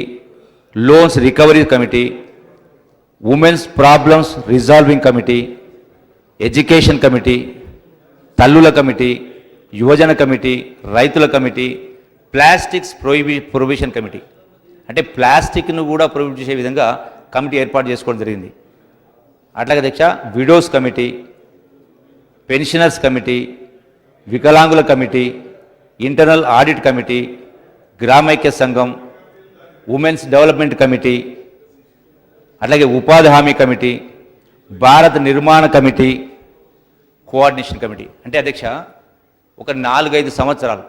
Speaker 4: loans recovery committee, women's problems resolving committee, education committee, తల్లుల committee, యువజన committee, రైతుల committee, plastics prohibition committee అంటే ప్లాస్టిక్ను కూడా prohibit చేసే విధంగా కమిటీ ఏర్పాటు చేసుకోవడం జరిగింది. అట్లాగే అధ్యక్ష విడోస్ కమిటీ, పెన్షనర్స్ కమిటీ, వికలాంగుల కమిటీ, ఇంటర్నల్ ఆడిట్ కమిటీ, గ్రామైక్య సంఘం, ఉమెన్స్ డెవలప్మెంట్ కమిటీ, అట్లాగే ఉపాధి హామీ కమిటీ, భారత్ నిర్మాణ కమిటీ, కోఆర్డినేషన్ కమిటీ. అంటే అధ్యక్ష ఒక 4-5 సంవత్సరాలు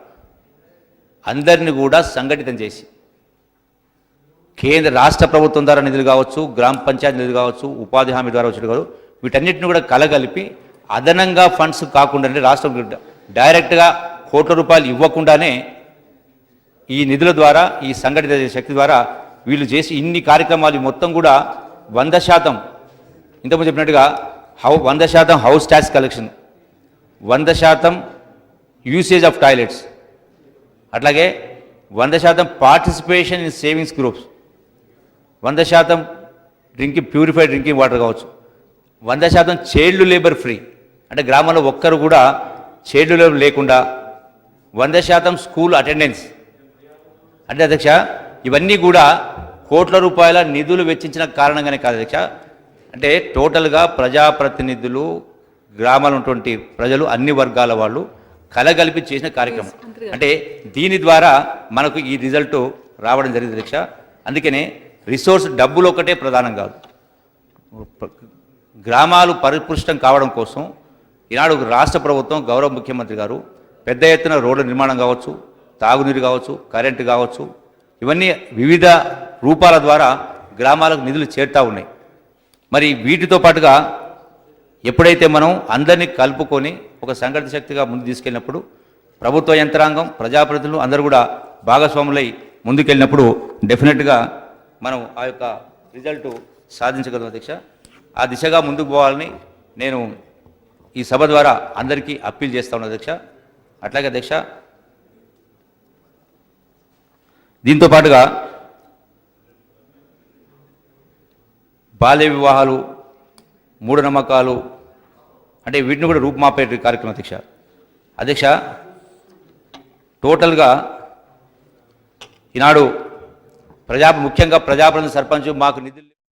Speaker 4: అందరిని కూడా సంఘటితం చేసి కేంద్ర రాష్ట్ర ప్రభుత్వం ద్వారా నిధులు కావచ్చు, గ్రామ పంచాయతీ నిధులు కావచ్చు, ఉపాధి హామీ ద్వారా వచ్చి కావచ్చు, వీటన్నిటిని కూడా కలగలిపి అదనంగా ఫండ్స్ కాకుండా అంటే రాష్ట్రం డైరెక్ట్గా కోట్ల రూపాయలు ఇవ్వకుండానే ఈ నిధుల ద్వారా ఈ సంఘటిత శక్తి ద్వారా వీళ్ళు చేసి ఇన్ని కార్యక్రమాలు మొత్తం కూడా 100% ఇంతకుముందు చెప్పినట్టుగా 100% house tax collection, 100% usage of toilets, అట్లాగే 100% participation in savings groups, 100% purified drinking water కావచ్చు, 100% చైల్డ్ లేబర్ ఫ్రీ అంటే గ్రామంలో ఒక్కరు కూడా చైల్డ్ లేబర్ లేకుండా, 100% స్కూల్ అటెండెన్స్. అంటే అధ్యక్ష ఇవన్నీ కూడా కోట్ల రూపాయల నిధులు వెచ్చించిన కారణంగానే కాదు అధ్యక్ష, అంటే టోటల్గా ప్రజాప్రతినిధులు గ్రామాలు ఉన్నటువంటి ప్రజలు అన్ని వర్గాల వాళ్ళు కలగలిపి చేసిన కార్యక్రమం. అంటే దీని ద్వారా మనకు ఈ రిజల్ట్ రావడం జరిగింది అధ్యక్ష. అందుకనే రిసోర్స్ డబ్బులు ఒకటే ప్రధానం కాదు, గ్రామాలు పరిపుష్టం కావడం కోసం ఈనాడు రాష్ట్ర ప్రభుత్వం గౌరవ ముఖ్యమంత్రి గారు పెద్ద ఎత్తున రోడ్ల నిర్మాణం కావచ్చు, తాగునీరు కావచ్చు, కరెంటు కావచ్చు, ఇవన్నీ వివిధ రూపాల ద్వారా గ్రామాలకు నిధులు చేరుతూ ఉన్నాయి. మరి వీటితో పాటుగా ఎప్పుడైతే మనం అందరినీ కలుపుకొని ఒక సంఘటిత శక్తిగా ముందు తీసుకెళ్ళినప్పుడు ప్రభుత్వ యంత్రాంగం, ప్రజాప్రతినిధులు అందరూ కూడా భాగస్వాములై ముందుకెళ్ళినప్పుడు డెఫినెట్గా మనం ఆ యొక్క రిజల్ట్ సాధించగలం అధ్యక్ష. ఆ దిశగా ముందుకు పోవాలని నేను ఈ సభ ద్వారా అందరికీ అప్పీల్ చేస్తా ఉన్నాను అధ్యక్ష. అట్లాగే అధ్యక్ష దీంతో పాటుగా బాల్య వివాహాలు, మూఢనమ్మకాలు అంటే వీటిని కూడా రూపుమాపే కార్యక్రమం అధ్యక్ష. టోటల్గా ఈనాడు ముఖ్యంగా ప్రజాప్రతినిధి సర్పంచ్ మాకు నిధులు